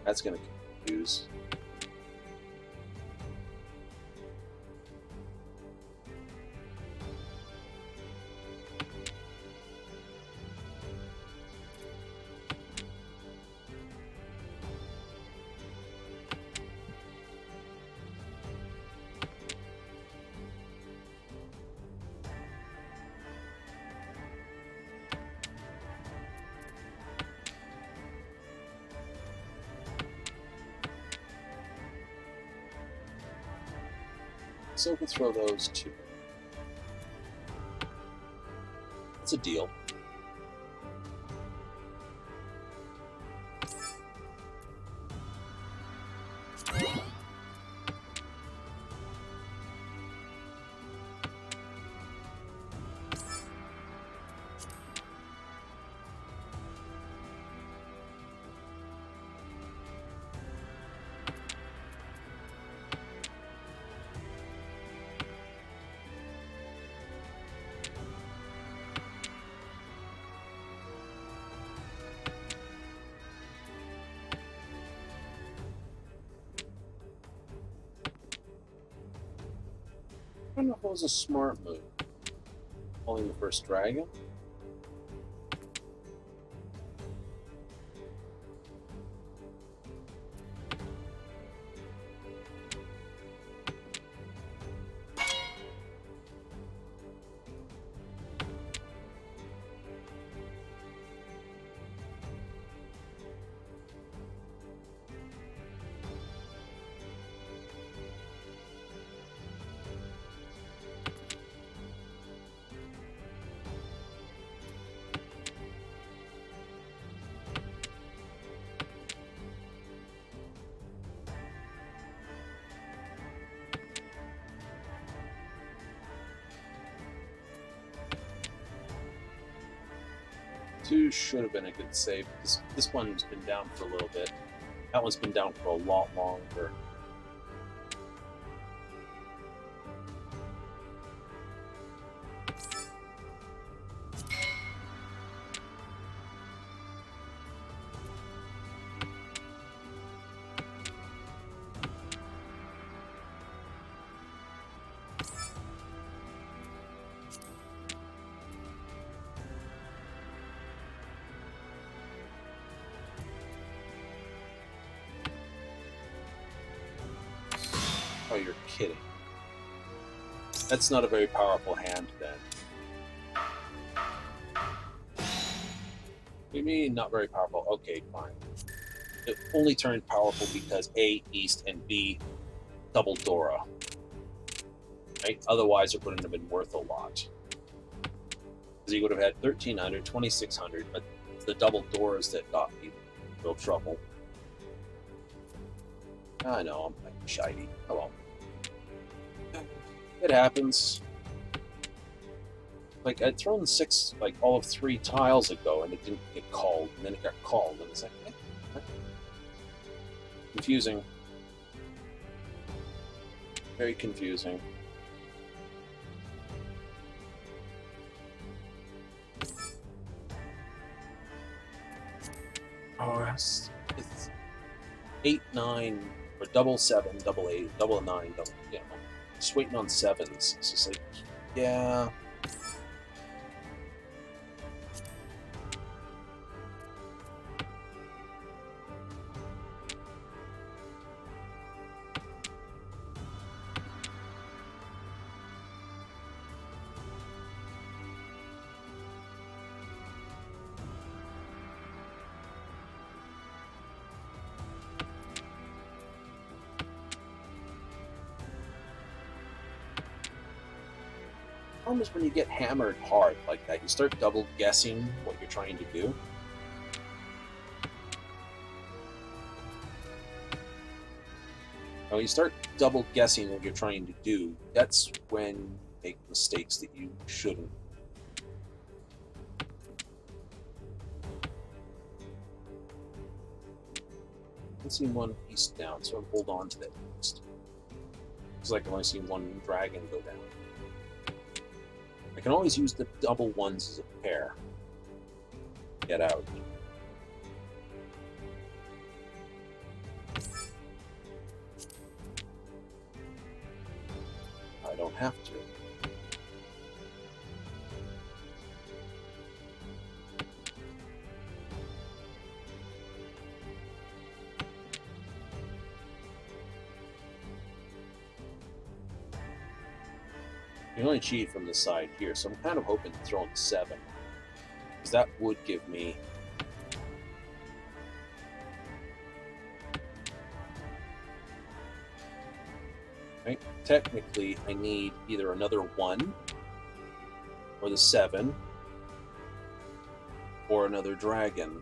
That's gonna confuse. So we can throw those 2. It's a deal. I don't know if it was a smart move. Pulling the first dragon. 2 should have been a good save. This one's been down for a little bit. That one's been down for a lot longer. Oh, you're kidding. That's not a very powerful hand, then. What do you mean, not very powerful? Okay, fine. It only turned powerful because A, East, and B, double Dora. Right? Otherwise, it wouldn't have been worth a lot. Because you would have had 1,300, 2,600, but it's the double Doras that got me real trouble. I know, I'm like shiny. Oh well. It happens. Like, I'd thrown 6, like, all of 3 tiles ago, and it didn't get called, and then it got called, and it's like, eh. Confusing. Very confusing. Oh, it's 8, 9, or double 7, double 8, double 9, double, you know, just waiting on 7s. It's just like, yeah. Problem is when you get hammered hard like that, you start double guessing what you're trying to do. When you start double guessing what you're trying to do, that's when you make mistakes that you shouldn't. I've seen one east down, so I'll hold on to that east. It's like I've only seen one dragon go down. I can always use the double ones as a pair. Get out. I don't have to. You can only cheat from the side here, so I'm kind of hoping to throw in 7. Because that would give me... Right? Technically, I need either another 1, or the 7, or another dragon.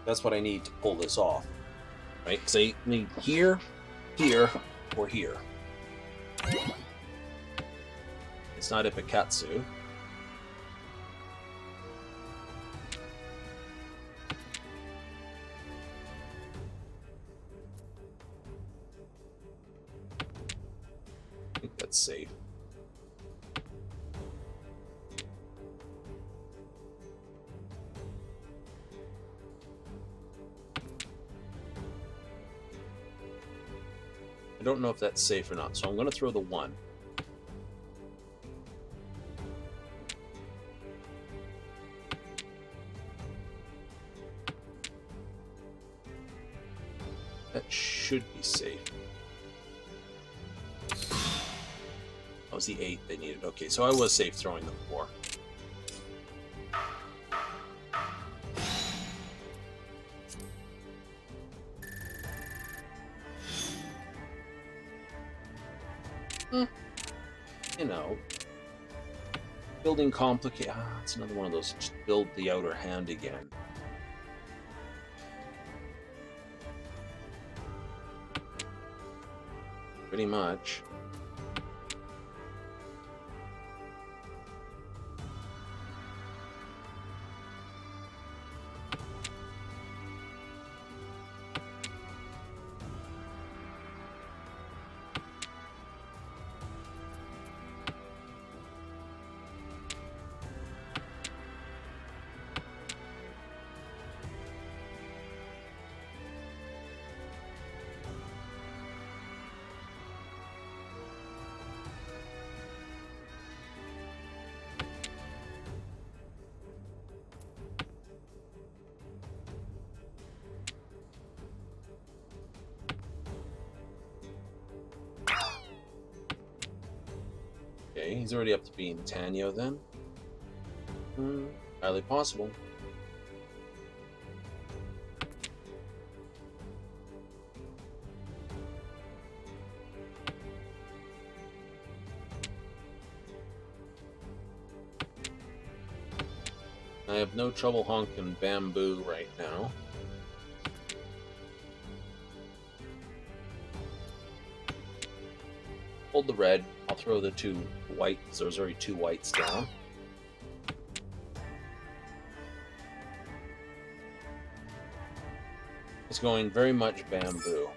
That's what I need to pull this off, right? Because I need here, here, or here. It's not Ipikatsu. I think that's safe. I don't know if that's safe or not, so I'm going to throw the 1. That should be safe. That was the 8 they needed. Okay, so I was safe throwing the 4. You know, building complicated. It's another one of those. Just build the outer hand again. Pretty much. Okay, he's already up to being Tanyo then. Highly possible. I have no trouble honking bamboo right now. Hold the red. I'll throw the two white, because there's already two whites down. It's going very much bamboo.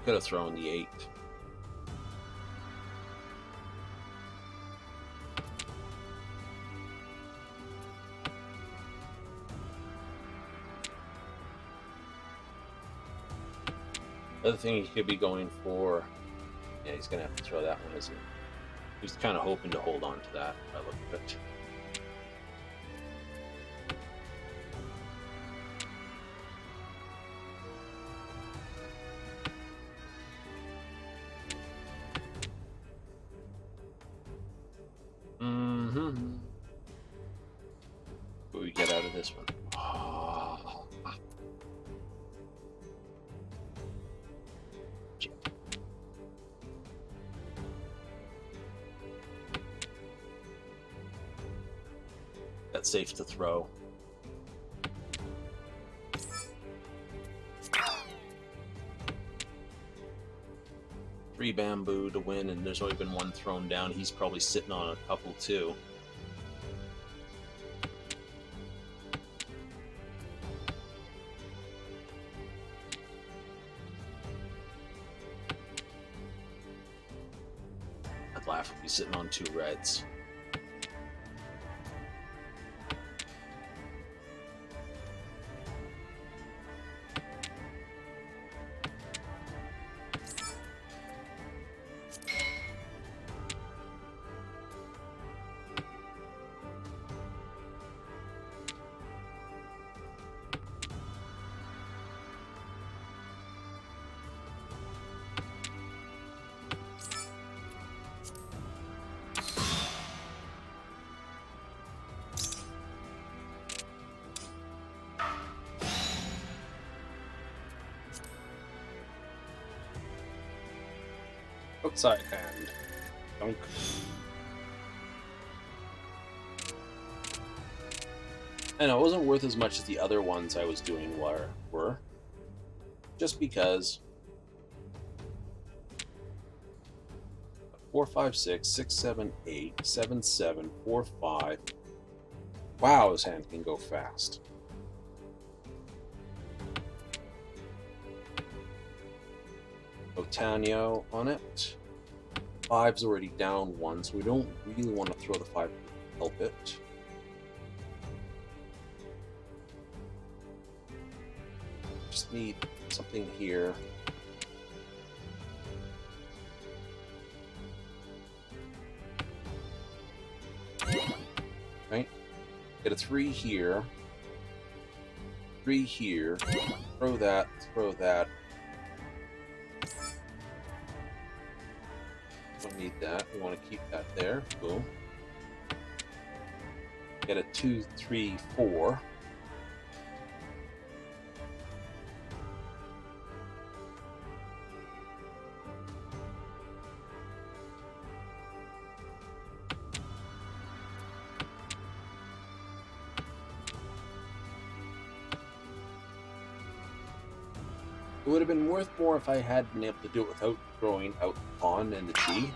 Could have thrown the 8. Other thing he could be going for, yeah, he's gonna have to throw that one, isn't he? He's kind of hoping to hold on to that by the look of it. What do we get out of this one? Oh. That's safe to throw. Three bamboo to win, and there's only been one thrown down. He's probably sitting on a couple too. I'd laugh if he's sitting on 2 reds. Outside hand. Dunk. I know, it wasn't worth as much as the other ones I was doing were. Just because 4, 5, 6, 6, 7, 8, 7, 7, 4, 5. Wow, his hand can go fast. Otanio on it. 5's already down 1, so we don't really want to throw the 5 to help it. Just need something here. Right? Get a 3 here. 3 here. Throw that, throw that. Don't need that. We want to keep that there. Boom. Get a 2, 3, 4. It would have been worth more if I had been able to do it without throwing out the pawn and the G.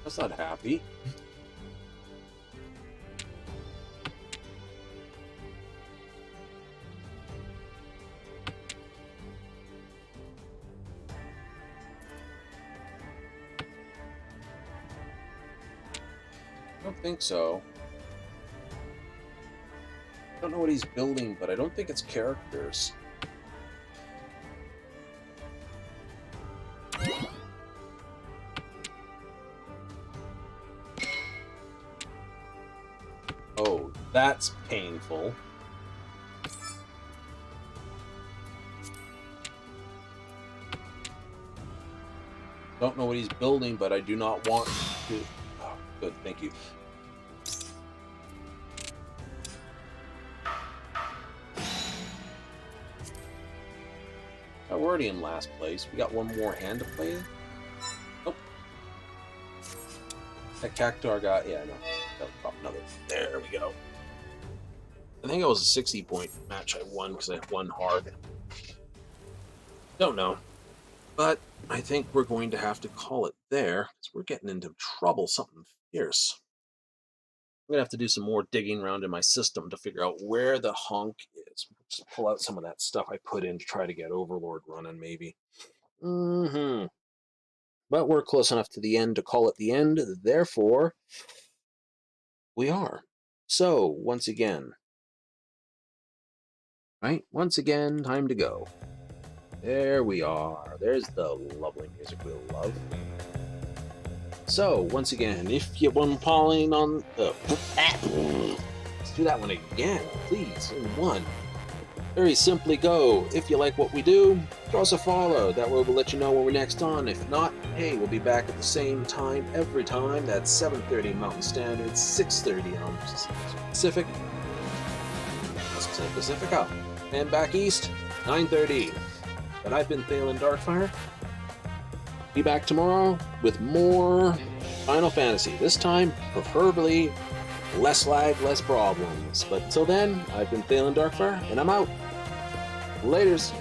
That's not happy. I don't think so. I don't know what he's building, but I don't think it's characters. Oh, that's painful. Don't know what he's building, but I do not want to... Oh, good, thank you. Oh, we're already in last place. We got one more hand to play. Nope. That Cactuar got... Yeah, no. That'll pop another. There we go. I think it was a 60-point match I won because I won hard. Don't know. But I think we're going to have to call it there because we're getting into trouble, something fierce. I'm going to have to do some more digging around in my system to figure out where the honk is. Just pull out some of that stuff I put in to try to get Overlord running, maybe. But we're close enough to the end to call it the end. Therefore, we are. So, once again, right? Once again, time to go. There we are. There's the lovely music we'll love. So, once again, if you want falling on... let's do that one again, please, in one. Very simply go. If you like what we do, throw us a follow. That way we'll let you know when we're next on. If not, hey, we'll be back at the same time every time. That's 7:30 Mountain Standard, 6:30 on Pacific. Let's say Pacifica. And back east, 9:30. But I've been Thalen Darkfire. Be back tomorrow with more Final Fantasy. This time, preferably less lag, less problems. But till then, I've been Thalen Darkfire, and I'm out. Laters.